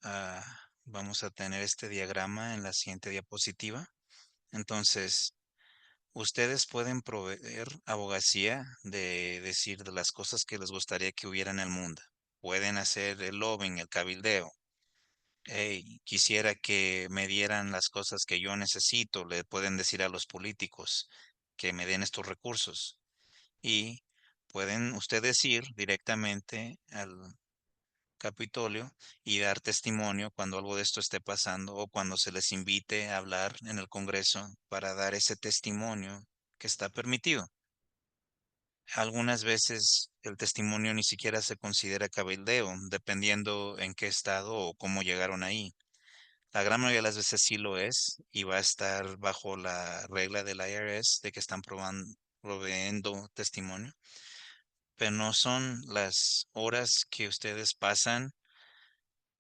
a, vamos a tener este diagrama en la siguiente diapositiva. Entonces, ustedes pueden proveer abogacía de decir de las cosas que les gustaría que hubiera en el mundo. Pueden hacer el lobbying, el cabildeo. Hey, quisiera que me dieran las cosas que yo necesito. Le pueden decir a los políticos que me den estos recursos. Y pueden ustedes ir directamente al Capitolio y dar testimonio cuando algo de esto esté pasando o cuando se les invite a hablar en el Congreso para dar ese testimonio que está permitido. Algunas veces el testimonio ni siquiera se considera cabildeo, dependiendo en qué estado o cómo llegaron ahí. La gran mayoría de las veces sí lo es y va a estar bajo la regla del IRS de que están proveyendo testimonio, pero no son las horas que ustedes pasan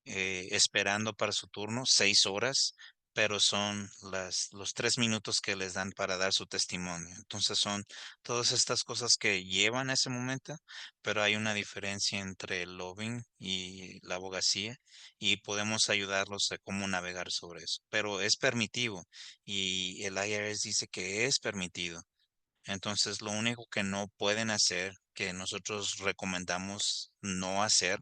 esperando para su turno, 6 horas, pero son los 3 minutos que les dan para dar su testimonio. Entonces son todas estas cosas que llevan a ese momento, pero hay una diferencia entre el lobbying y la abogacía y podemos ayudarlos a cómo navegar sobre eso. Pero es permitivo y el IRS dice que es permitido. Entonces lo único que no pueden hacer, que nosotros recomendamos no hacer,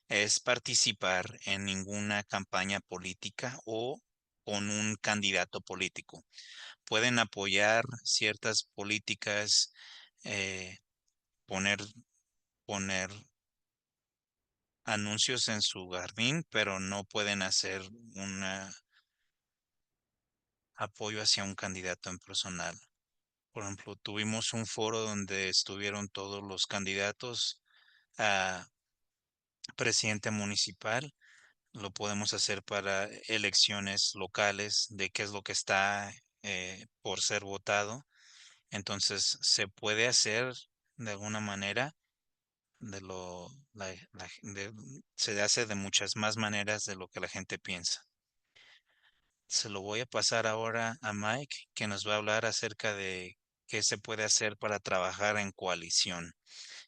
es participar en ninguna campaña política o con un candidato político. Pueden apoyar ciertas políticas, eh, poner, poner anuncios en su jardín, pero no pueden hacer un apoyo hacia un candidato en personal. Por ejemplo, tuvimos un foro donde estuvieron todos los candidatos a presidente municipal. Lo podemos hacer para elecciones locales de qué es lo que está por ser votado. Entonces, se puede hacer de alguna manera, de lo, se hace de muchas más maneras de lo que la gente piensa. Se lo voy a pasar ahora a Mike, que nos va a hablar acerca de qué se puede hacer para trabajar en coalición,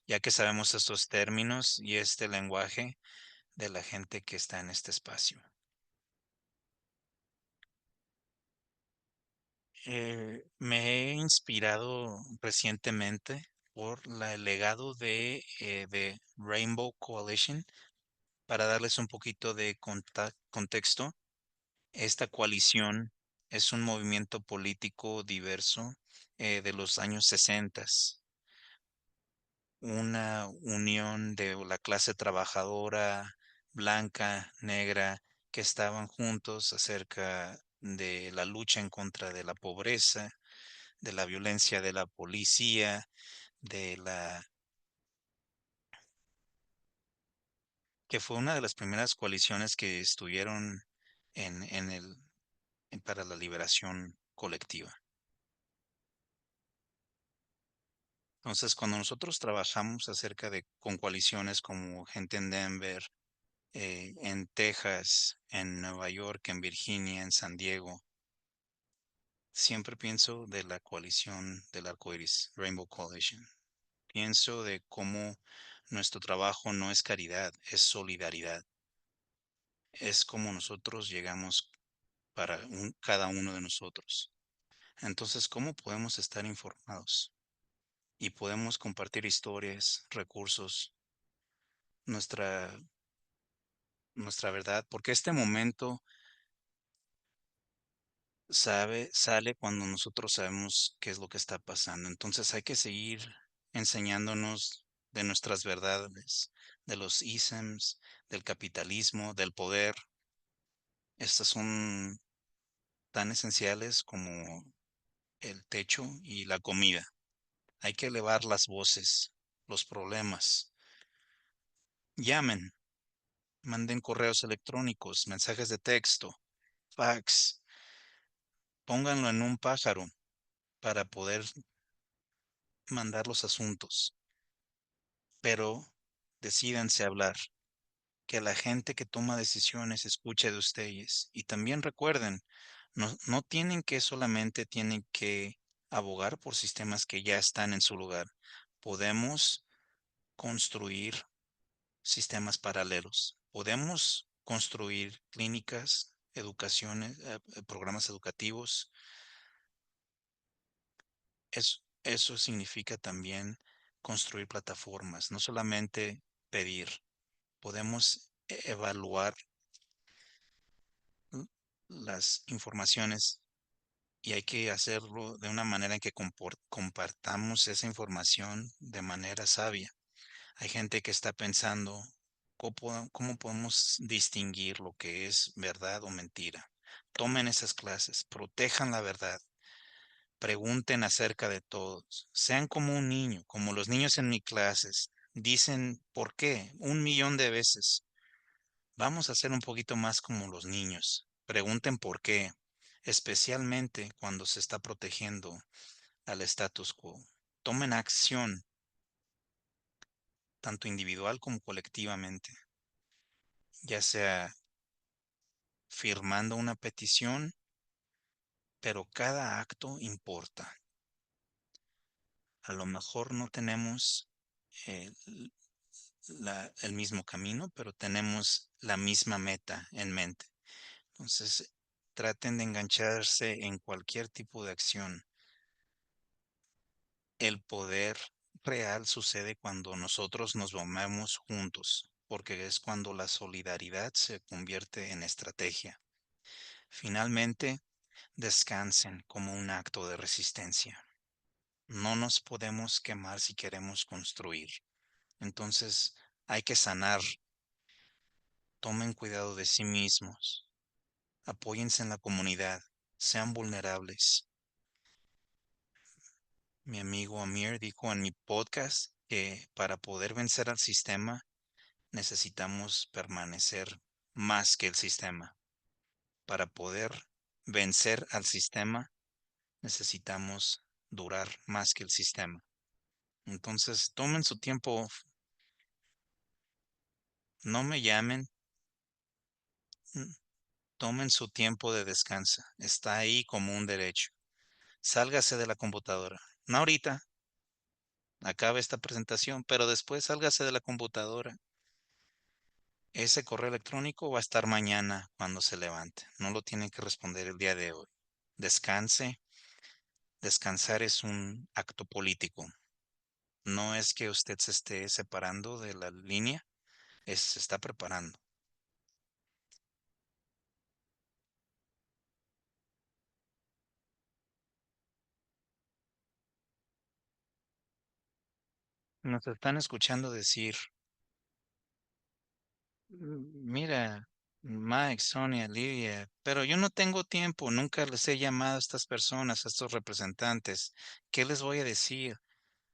ya que sabemos estos términos y este lenguaje de la gente que está en este espacio. Me he inspirado recientemente por el legado de Rainbow Coalition. Para darles un poquito de contexto, esta coalición es un movimiento político diverso de los años 60, una unión de la clase trabajadora blanca, negra, que estaban juntos acerca de la lucha en contra de la pobreza, de la violencia de la policía, de la que fue una de las primeras coaliciones que estuvieron para la liberación colectiva. Entonces, cuando nosotros trabajamos acerca de con coaliciones como gente en Denver, en Texas, en Nueva York, en Virginia, en San Diego, siempre pienso de la coalición del arco iris, Rainbow Coalition. Pienso de cómo nuestro trabajo no es caridad, es solidaridad. Es como nosotros llegamos para cada uno de nosotros. Entonces, ¿cómo podemos estar informados? Y podemos compartir historias, recursos, nuestra, nuestra verdad, porque este momento sale cuando nosotros sabemos qué es lo que está pasando. Entonces hay que seguir enseñándonos de nuestras verdades, de los isms, del capitalismo, del poder. Estas son tan esenciales como el techo y la comida. Hay que elevar las voces, los problemas. Llamen, manden correos electrónicos, mensajes de texto, fax, pónganlo en un pájaro para poder mandar los asuntos, pero decídanse hablar, que la gente que toma decisiones escuche de ustedes. Y también recuerden, no tienen que solamente tienen que abogar por sistemas que ya están en su lugar. Podemos construir sistemas paralelos. Podemos construir clínicas, educaciones, programas educativos. Eso significa también construir plataformas, no solamente pedir. Podemos evaluar las informaciones y hay que hacerlo de una manera en que compartamos esa información de manera sabia. Hay gente que está pensando cómo podemos distinguir lo que es verdad o mentira. Tomen esas clases, protejan la verdad, pregunten acerca de todos, sean como un niño, como los niños en mis clases. Dicen, ¿por qué? 1 millón de veces. Vamos a ser un poquito más como los niños. Pregunten por qué, especialmente cuando se está protegiendo al status quo. Tomen acción, tanto individual como colectivamente, ya sea firmando una petición pero cada acto importa. A lo mejor no tenemos eh, el mismo camino, pero tenemos la misma meta en mente. Entonces, traten de engancharse en cualquier tipo de acción. El poder real sucede cuando nosotros nos movemos juntos, porque es cuando la solidaridad se convierte en estrategia. Finalmente, descansen como un acto de resistencia. No nos podemos quemar si queremos construir. Entonces, hay que sanar. Tomen cuidado de sí mismos. Apóyense en la comunidad. Sean vulnerables. Mi amigo Amir dijo en mi podcast que para poder vencer al sistema necesitamos permanecer más que el sistema. Para poder vencer al sistema necesitamos durar más que el sistema. Entonces, tomen su tiempo, no me llamen, mm, tomen su tiempo de descanso. Está ahí como un derecho. Sálgase de la computadora. No ahorita, acabe esta presentación, pero después sálgase de la computadora. Ese correo electrónico va a estar mañana cuando se levante. No lo tienen que responder el día de hoy. Descanse. Descansar es un acto político. No es que usted se esté separando de la línea, se está preparando. Nos están escuchando decir, Mira, Mike, Sonia, Lidia, pero yo no tengo tiempo, nunca les he llamado a estas personas, a estos representantes. ¿Qué les voy a decir?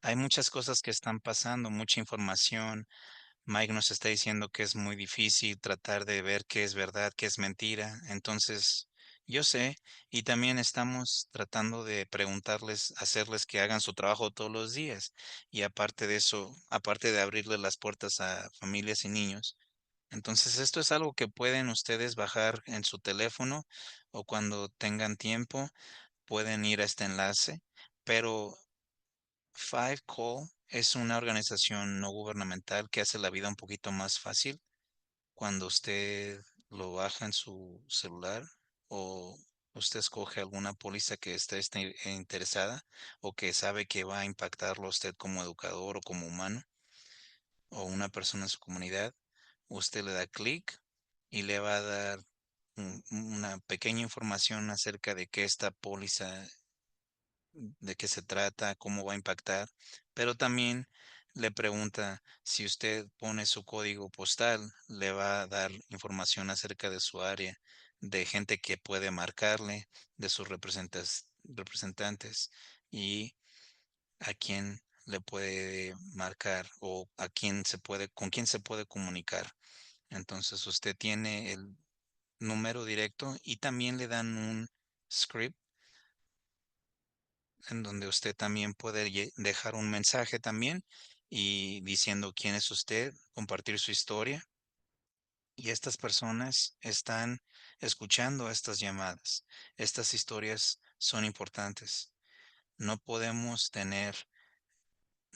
Hay muchas cosas que están pasando, mucha información. Mike nos está diciendo que es muy difícil tratar de ver qué es verdad, qué es mentira. Entonces, yo sé, y también estamos tratando de preguntarles, hacerles que hagan su trabajo todos los días. Y aparte de eso, aparte de abrirle las puertas a familias y niños. Entonces, esto es algo que pueden ustedes bajar en su teléfono o cuando tengan tiempo, pueden ir a este enlace, pero Five Call es una organización no gubernamental que hace la vida un poquito más fácil cuando usted lo baja en su celular o usted escoge alguna póliza que esté interesada o que sabe que va a impactarlo a usted como educador o como humano o una persona en su comunidad. Usted le da clic y le va a dar una pequeña información acerca de qué esta póliza, de qué se trata, cómo va a impactar, pero también le pregunta si usted pone su código postal, le va a dar información acerca de su área, de gente que puede marcarle, de sus representantes y a quién le puede marcar o a quién se puede, con quién se puede comunicar. Entonces usted tiene el número directo y también le dan un script en donde usted también puede dejar un mensaje también y diciendo quién es usted, compartir su historia. Y estas personas están escuchando estas llamadas. Estas historias son importantes. No podemos tener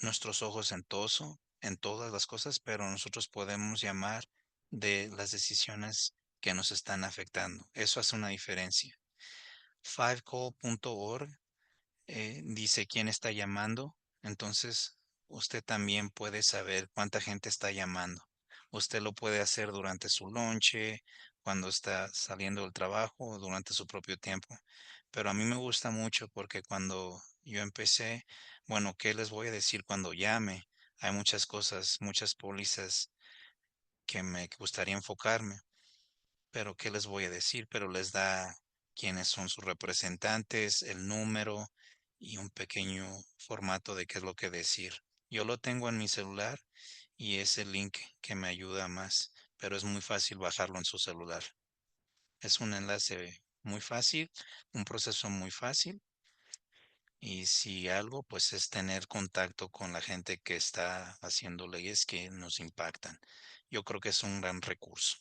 nuestros ojos en todas las cosas, pero nosotros podemos llamar de las decisiones que nos están afectando. Eso hace una diferencia. Fivecall.org dice quién está llamando, entonces usted también puede saber cuánta gente está llamando. Usted lo puede hacer durante su lonche, cuando está saliendo del trabajo o durante su propio tiempo. Pero a mí me gusta mucho porque cuando yo empecé, bueno, ¿qué les voy a decir cuando llame? Hay muchas cosas, muchas pólizas que me gustaría enfocarme, pero ¿qué les voy a decir? Pero les da quiénes son sus representantes, el número y un pequeño formato de qué es lo que decir. Yo lo tengo en mi celular y es el link que me ayuda más, pero es muy fácil bajarlo en su celular. Es un enlace muy fácil, un proceso muy fácil y si algo, pues es tener contacto con la gente que está haciendo leyes que nos impactan. Yo creo que es un gran recurso.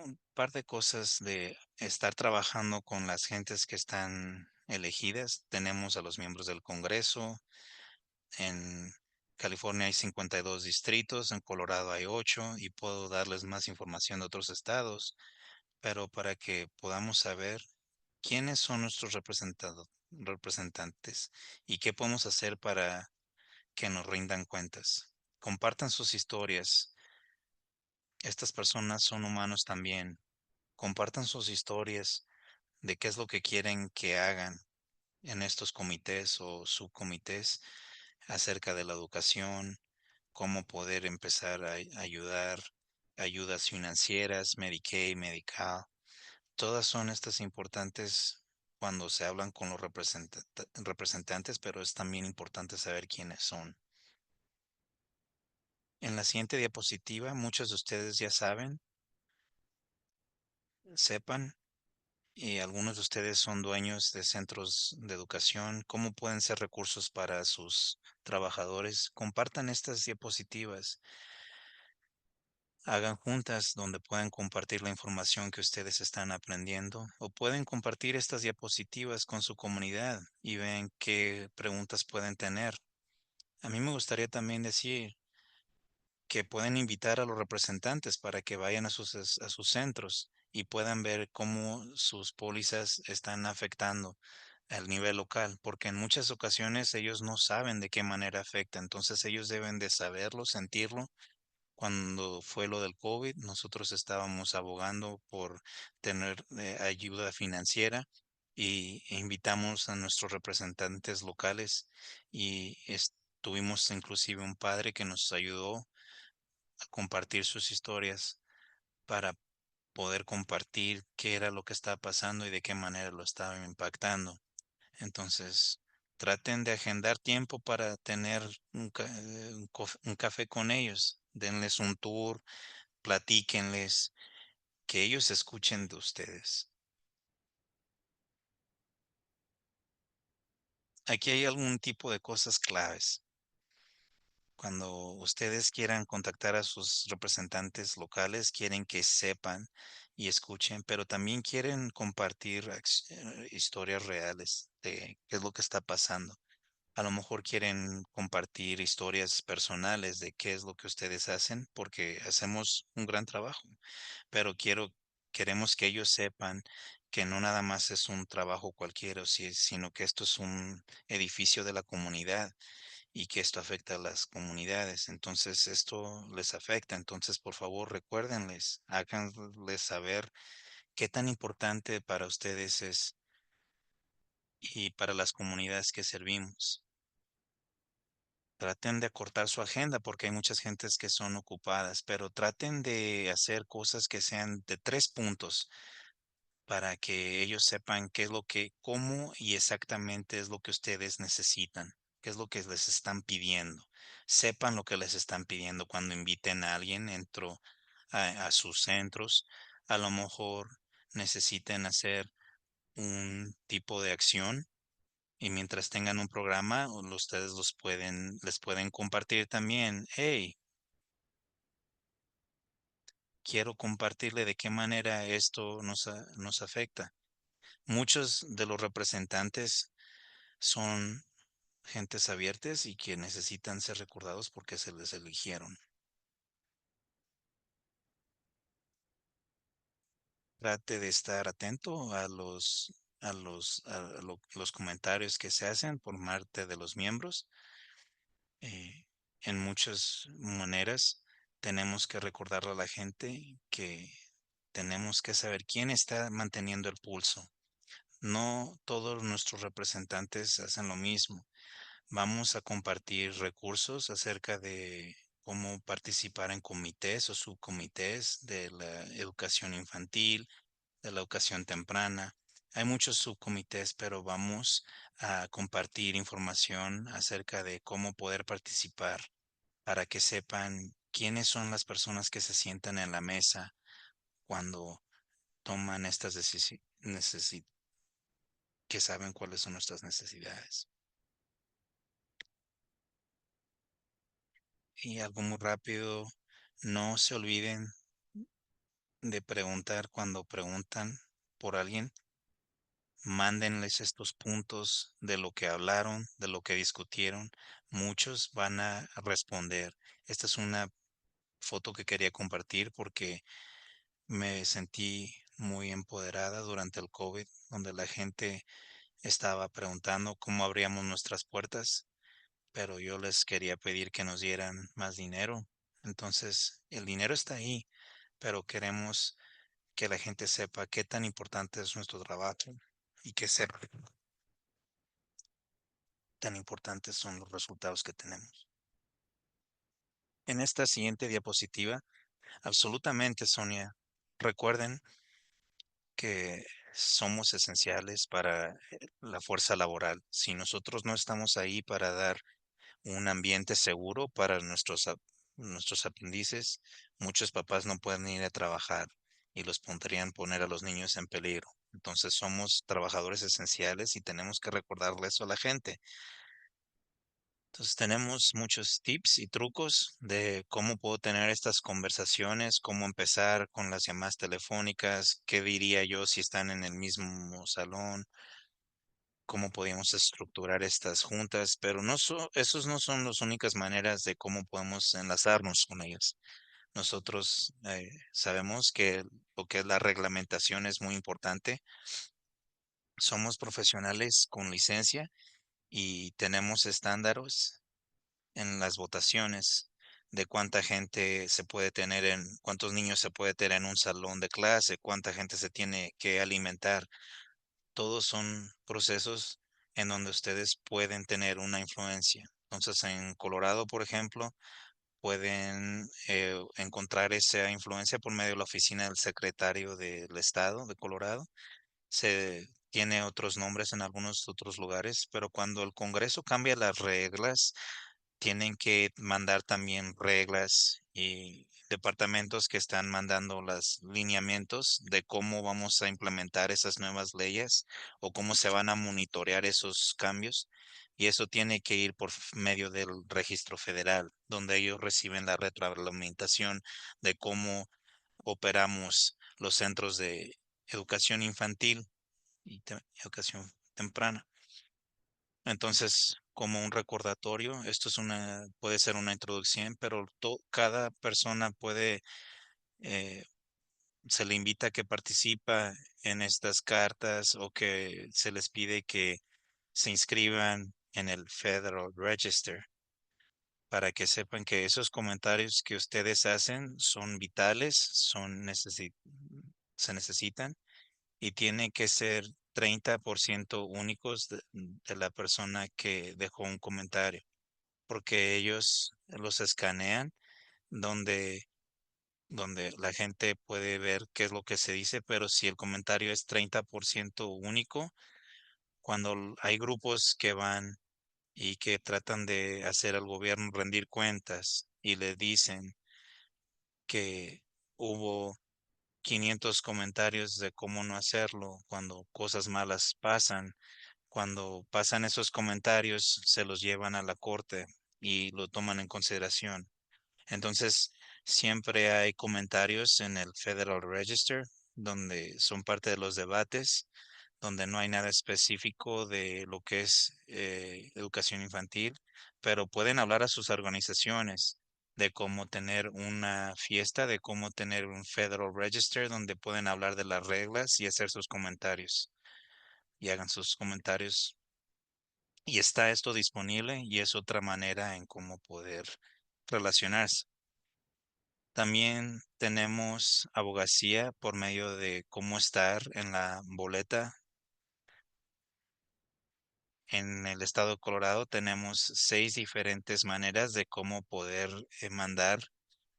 Un par de cosas de estar trabajando con las gentes que están elegidas. Tenemos a los miembros del Congreso. En California hay 52 distritos, en Colorado hay 8 y puedo darles más información de otros estados, pero para que podamos saber quiénes son nuestros representantes y qué podemos hacer para que nos rindan cuentas. Compartan sus historias. Estas personas son humanos también. Compartan sus historias de qué es lo que quieren que hagan en estos comités o subcomités acerca de la educación, cómo poder empezar a ayudar, ayudas financieras, Medicaid, Medical. Todas son estas importantes cuando se hablan con los representantes, pero es también importante saber quiénes son. En la siguiente diapositiva, muchos de ustedes ya saben, sepan, y algunos de ustedes son dueños de centros de educación, cómo pueden ser recursos para sus trabajadores. Compartan estas diapositivas. Hagan juntas donde puedan compartir la información que ustedes están aprendiendo o pueden compartir estas diapositivas con su comunidad y ven qué preguntas pueden tener. A mí me gustaría también decir que pueden invitar a los representantes para que vayan a a sus centros y puedan ver cómo sus pólizas están afectando al nivel local, porque en muchas ocasiones ellos no saben de qué manera afecta, entonces ellos deben de saberlo, sentirlo. Cuando fue lo del COVID, nosotros estábamos abogando por tener ayuda financiera e invitamos a nuestros representantes locales y tuvimos inclusive un padre que nos ayudó a compartir sus historias para poder compartir qué era lo que estaba pasando y de qué manera lo estaba impactando. Entonces, traten de agendar tiempo para tener un café con ellos. Denles un tour, platíquenles, que ellos escuchen de ustedes. Aquí hay algún tipo de cosas claves. Cuando ustedes quieran contactar a sus representantes locales, quieren que sepan y escuchen, pero también quieren compartir historias reales de qué es lo que está pasando. A lo mejor quieren compartir historias personales de qué es lo que ustedes hacen, porque hacemos un gran trabajo, pero queremos que ellos sepan que no nada más es un trabajo cualquiera, sino que esto es un edificio de la comunidad y que esto afecta a las comunidades. Entonces, esto les afecta. Entonces, por favor, recuérdenles, háganles saber qué tan importante para ustedes es y para las comunidades que servimos. Traten de acortar su agenda porque hay muchas gentes que son ocupadas, pero traten de hacer cosas que sean de 3 puntos para que ellos sepan qué es lo que, cómo y exactamente es lo que ustedes necesitan, qué es lo que les están pidiendo. Sepan lo que les están pidiendo cuando inviten a alguien dentro a sus centros. A lo mejor necesiten hacer un tipo de acción y mientras tengan un programa, ustedes les pueden compartir también, hey, quiero compartirle de qué manera esto nos afecta. Muchos de los representantes son gentes abiertas y que necesitan ser recordados porque se les eligieron. Trate de estar atento a los comentarios que se hacen por parte de los miembros. Eh, en muchas maneras tenemos que recordarle a la gente que tenemos que saber quién está manteniendo el pulso. No todos nuestros representantes hacen lo mismo. Vamos a compartir recursos acerca de cómo participar en comités o subcomités de la educación infantil, de la educación temprana. Hay muchos subcomités, pero vamos a compartir información acerca de cómo poder participar para que sepan quiénes son las personas que se sientan en la mesa cuando toman estas decisiones, que saben cuáles son nuestras necesidades. Y algo muy rápido, no se olviden de preguntar cuando preguntan por alguien, mándenles estos puntos de lo que hablaron, de lo que discutieron. Muchos van a responder. Esta es una foto que quería compartir porque me sentí muy empoderada durante el COVID, donde la gente estaba preguntando cómo abríamos nuestras puertas, pero yo les quería pedir que nos dieran más dinero. Entonces, el dinero está ahí, pero queremos que la gente sepa qué tan importante es nuestro trabajo y que sepa qué tan importantes son los resultados que tenemos. En esta siguiente diapositiva, absolutamente, Sonia, recuerden que somos esenciales para la fuerza laboral. Si nosotros no estamos ahí para dar un ambiente seguro para nuestros aprendices, muchos papás no pueden ir a trabajar y los pondrían poner a los niños en peligro. Entonces somos trabajadores esenciales y tenemos que recordarle eso a la gente. Entonces tenemos muchos tips y trucos de cómo puedo tener estas conversaciones, cómo empezar con las llamadas telefónicas, qué diría yo si están en el mismo salón, cómo podemos estructurar estas juntas, pero esos no son las únicas maneras de cómo podemos enlazarnos con ellas. Nosotros sabemos que lo que es la reglamentación es muy importante. Somos profesionales con licencia y tenemos estándares en las votaciones de cuánta gente se puede tener cuántos niños se puede tener en un salón de clase, cuánta gente se tiene que alimentar. Todos son procesos en donde ustedes pueden tener una influencia. Entonces, en Colorado, por ejemplo, pueden encontrar esa influencia por medio de la oficina del secretario del estado de Colorado. Se tiene otros nombres en algunos otros lugares, pero cuando el Congreso cambia las reglas, tienen que mandar también reglas y departamentos que están mandando los lineamientos de cómo vamos a implementar esas nuevas leyes o cómo se van a monitorear esos cambios. Y eso tiene que ir por medio del registro federal, donde ellos reciben la retroalimentación de cómo operamos los centros de educación infantil y educación temprana. Entonces, como un recordatorio, esto es puede ser una introducción, pero cada persona eh, se le invita a que participa en estas cartas o que se les pide que se inscriban en el Federal Register para que sepan que esos comentarios que ustedes hacen son vitales, se necesitan y tiene que ser 30% únicos de la persona que dejó un comentario, porque ellos los escanean donde, donde la gente puede ver qué es lo que se dice, pero si el comentario es 30% único, cuando hay grupos que van y que tratan de hacer al gobierno rendir cuentas y le dicen que hubo 500 comentarios de cómo no hacerlo cuando cosas malas pasan. Cuando pasan esos comentarios, se los llevan a la corte y lo toman en consideración. Entonces, siempre hay comentarios en el Federal Register donde son parte de los debates, donde no hay nada específico de lo que es educación infantil, pero pueden hablar a sus organizaciones de cómo tener una fiesta, de cómo tener un Federal Register donde pueden hablar de las reglas y hacer sus comentarios y hagan sus comentarios. Y está esto disponible y es otra manera en cómo poder relacionarse. También tenemos abogacía por medio de cómo estar en la boleta. En el estado de Colorado tenemos 6 diferentes maneras de cómo poder mandar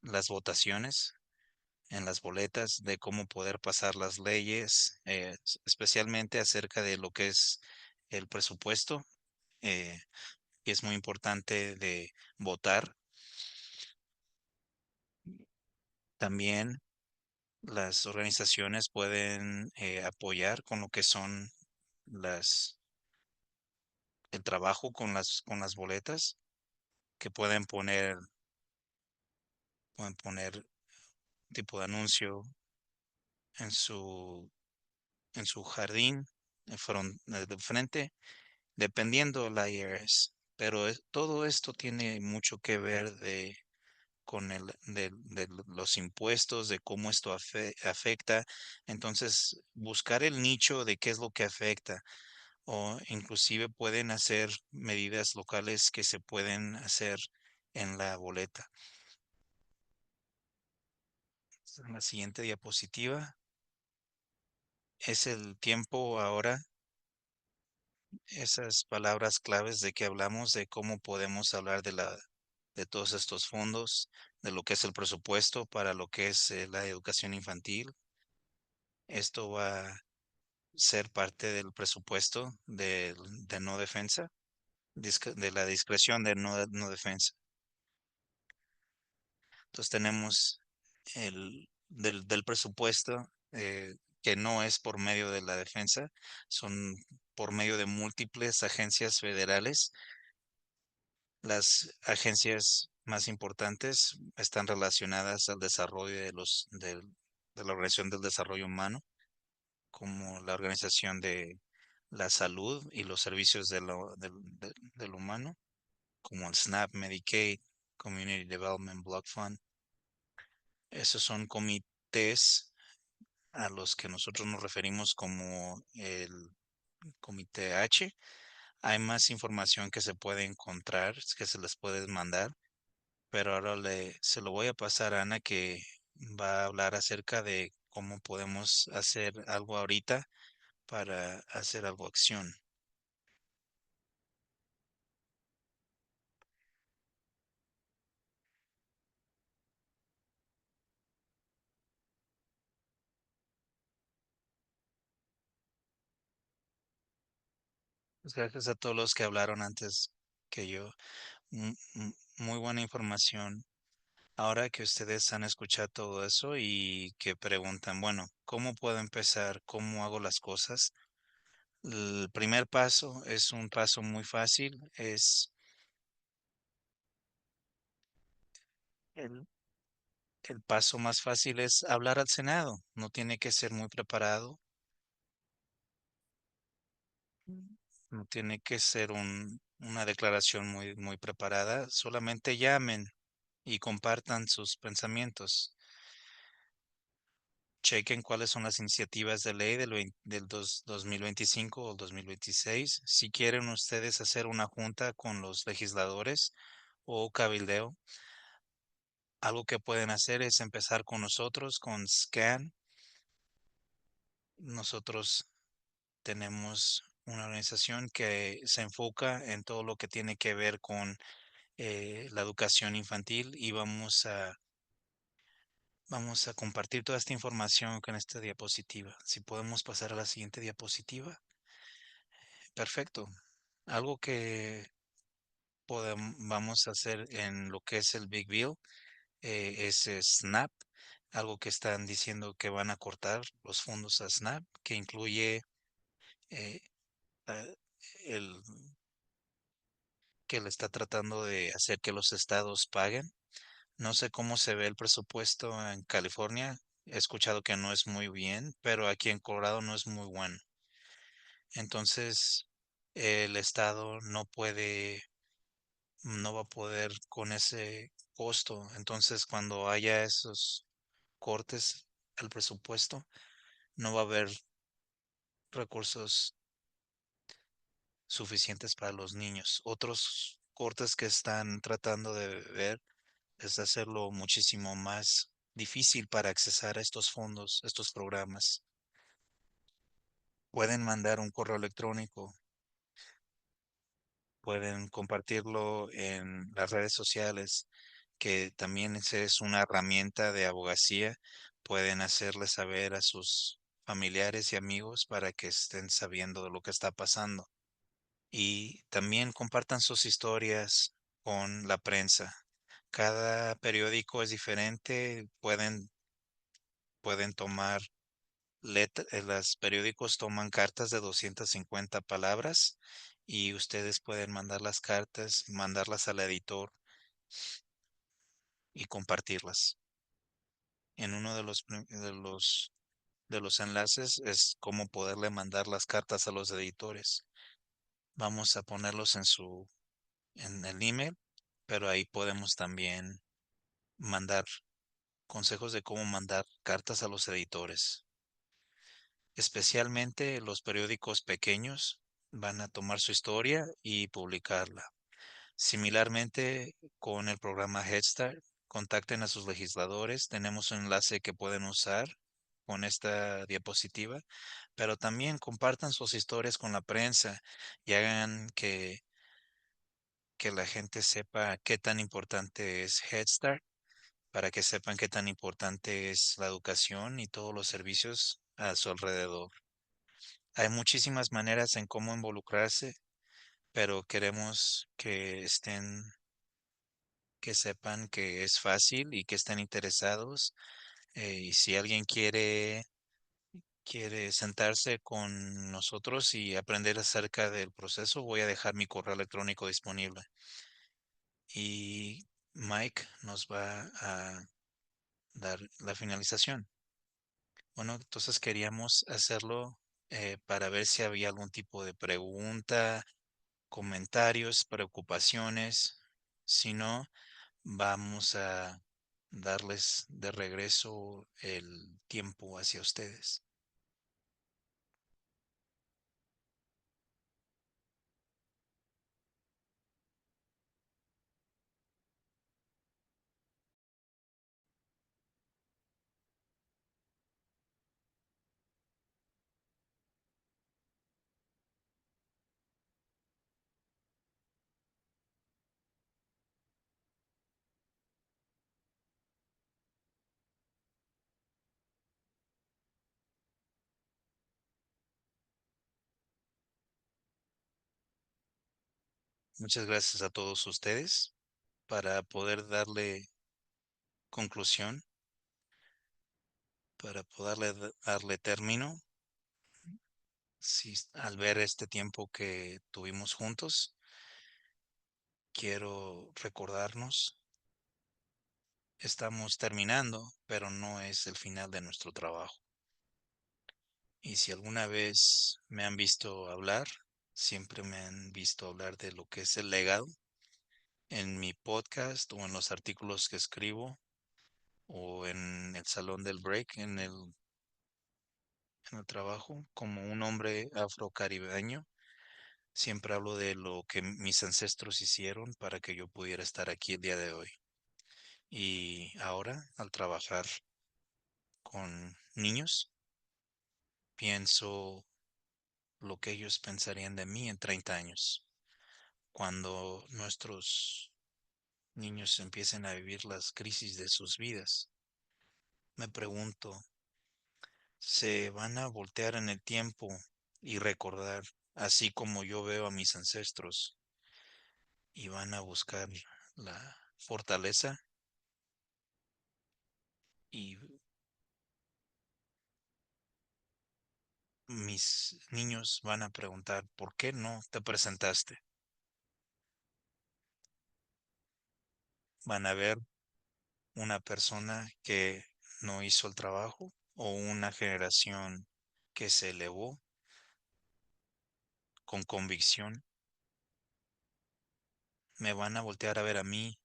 las votaciones en las boletas, de cómo poder pasar las leyes, especialmente acerca de lo que es el presupuesto, eh, que es muy importante de votar. También las organizaciones pueden apoyar con lo que son las, el trabajo con las boletas, que pueden poner tipo de anuncio en su jardín, de frente, dependiendo la IRS. Pero todo esto tiene mucho que ver con los impuestos, de cómo esto afecta. Entonces, buscar el nicho de qué es lo que afecta, o inclusive pueden hacer medidas locales que se pueden hacer en la boleta. En la siguiente diapositiva es el tiempo ahora, esas palabras claves de que hablamos, de cómo podemos hablar de todos estos fondos, de lo que es el presupuesto para lo que es la educación infantil. Esto va a ser parte del presupuesto de no defensa, de la discreción de no defensa. Entonces tenemos del presupuesto, que no es por medio de la defensa, son por medio de múltiples agencias federales. Las agencias más importantes están relacionadas al desarrollo de la Organización del Desarrollo Humano, como la Organización de la Salud y los Servicios del Humano, como el SNAP, Medicaid, Community Development Block Fund. Esos son comités a los que nosotros nos referimos como el Comité H. Hay más información que se puede encontrar, que se les puede mandar, pero ahora se lo voy a pasar a Ana, que va a hablar acerca de cómo podemos hacer algo ahorita para hacer algo acción. Pues gracias a todos los que hablaron antes que yo. Muy buena información. Ahora que ustedes han escuchado todo eso y que preguntan, bueno, ¿cómo puedo empezar? ¿Cómo hago las cosas? El primer paso es un paso muy fácil, el, el paso más fácil es hablar al Senado. No tiene que ser muy preparado, no tiene que ser una declaración muy preparada. Solamente llamen y compartan sus pensamientos. Chequen cuáles son las iniciativas de ley del 2025 o 2026. Si quieren ustedes hacer una junta con los legisladores o cabildeo, algo que pueden hacer es empezar con nosotros, con SCAN. Nosotros tenemos una organización que se enfoca en todo lo que tiene que ver con la educación infantil, y vamos a compartir toda esta información con esta diapositiva. Si podemos pasar a la siguiente diapositiva. Perfecto. Algo que vamos a hacer en lo que es el Big Bill, es SNAP. Algo que están diciendo que van a cortar los fondos a SNAP, que incluye eh, a- el que le está tratando de hacer que los estados paguen. No sé cómo se ve el presupuesto en California. He escuchado que no es muy bien, pero aquí en Colorado no es muy bueno. Entonces, el estado no va a poder con ese costo. Entonces, cuando haya esos cortes al presupuesto, no va a haber recursos suficientes para los niños. Otros cortes que están tratando de ver es hacerlo muchísimo más difícil para accesar a estos fondos, estos programas. Pueden mandar un correo electrónico, pueden compartirlo en las redes sociales, que también es una herramienta de abogacía. Pueden hacerle saber a sus familiares y amigos para que estén sabiendo de lo que está pasando. Y también compartan sus historias con la prensa. Cada periódico es diferente, pueden tomar los periódicos toman cartas de 250 palabras, y ustedes pueden mandar las cartas, mandarlas al editor y compartirlas. En uno de los de los enlaces es cómo poderle mandar las cartas a los editores. Vamos a ponerlos en el email, pero ahí podemos también mandar consejos de cómo mandar cartas a los editores. Especialmente los periódicos pequeños van a tomar su historia y publicarla. Similarmente con el programa Head Start, contacten a sus legisladores. Tenemos un enlace que pueden usar con esta diapositiva, pero también compartan sus historias con la prensa y hagan que la gente sepa qué tan importante es Head Start, para que sepan qué tan importante es la educación y todos los servicios a su alrededor. Hay muchísimas maneras en cómo involucrarse, pero queremos que sepan que es fácil y que estén interesados. Y si alguien quiere sentarse con nosotros y aprender acerca del proceso, voy a dejar mi correo electrónico disponible. Y Mike nos va a dar la finalización. Bueno, entonces queríamos hacerlo para ver si había algún tipo de pregunta, comentarios, preocupaciones. Si no, vamos a darles de regreso el tiempo hacia ustedes. Muchas gracias a todos ustedes. Para poder darle conclusión, para poderle darle término, si, al ver este tiempo que tuvimos juntos, quiero recordarnos, estamos terminando, pero no es el final de nuestro trabajo. Y si alguna vez me han visto hablar, siempre me han visto hablar de lo que es el legado en mi podcast o en los artículos que escribo o en el salón del break, en el trabajo, como un hombre afrocaribeño. Siempre hablo de lo que mis ancestros hicieron para que yo pudiera estar aquí el día de hoy. Y ahora, al trabajar con niños, pienso lo que ellos pensarían de mí en 30 años, cuando nuestros niños empiecen a vivir las crisis de sus vidas. Me pregunto, ¿se van a voltear en el tiempo y recordar, así como yo veo a mis ancestros, y van a buscar la fortaleza y mis niños van a preguntar, ¿por qué no te presentaste? Van a ver una persona que no hizo el trabajo o una generación que se elevó con convicción. Me van a voltear a ver a mí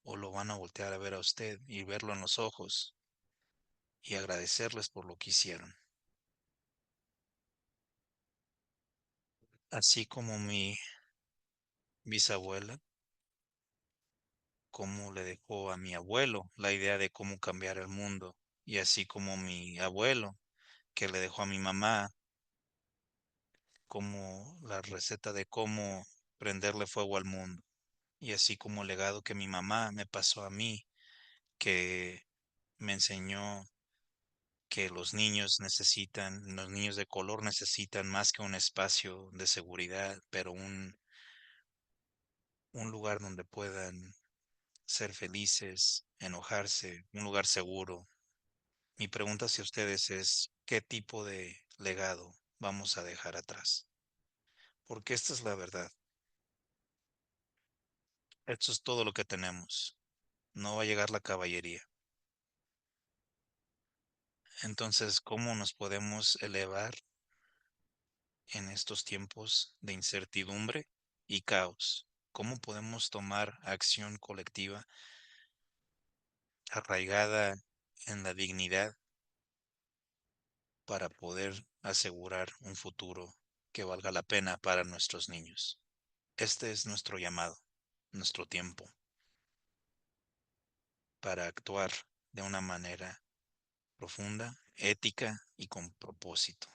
o lo van a voltear a ver a usted y verlo en los ojos y agradecerles por lo que hicieron. Así como mi bisabuela, cómo le dejó a mi abuelo la idea de cómo cambiar el mundo, y así como mi abuelo, que le dejó a mi mamá como la receta de cómo prenderle fuego al mundo, y así como el legado que mi mamá me pasó a mí, que me enseñó que los niños de color necesitan más que un espacio de seguridad, pero un lugar donde puedan ser felices, enojarse, un lugar seguro. Mi pregunta hacia ustedes es, ¿qué tipo de legado vamos a dejar atrás? Porque esta es la verdad. Esto es todo lo que tenemos. No va a llegar la caballería. Entonces, ¿cómo nos podemos elevar en estos tiempos de incertidumbre y caos? ¿Cómo podemos tomar acción colectiva arraigada en la dignidad para poder asegurar un futuro que valga la pena para nuestros niños? Este es nuestro llamado, nuestro tiempo, para actuar de una manera profunda, ética y con propósito,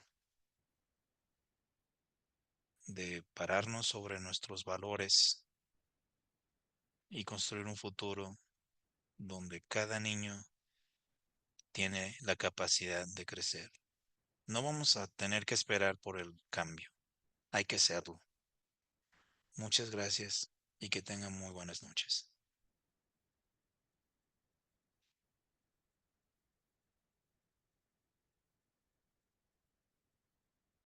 de pararnos sobre nuestros valores y construir un futuro donde cada niño tiene la capacidad de crecer. No vamos a tener que esperar por el cambio, hay que serlo. Muchas gracias y que tengan muy buenas noches.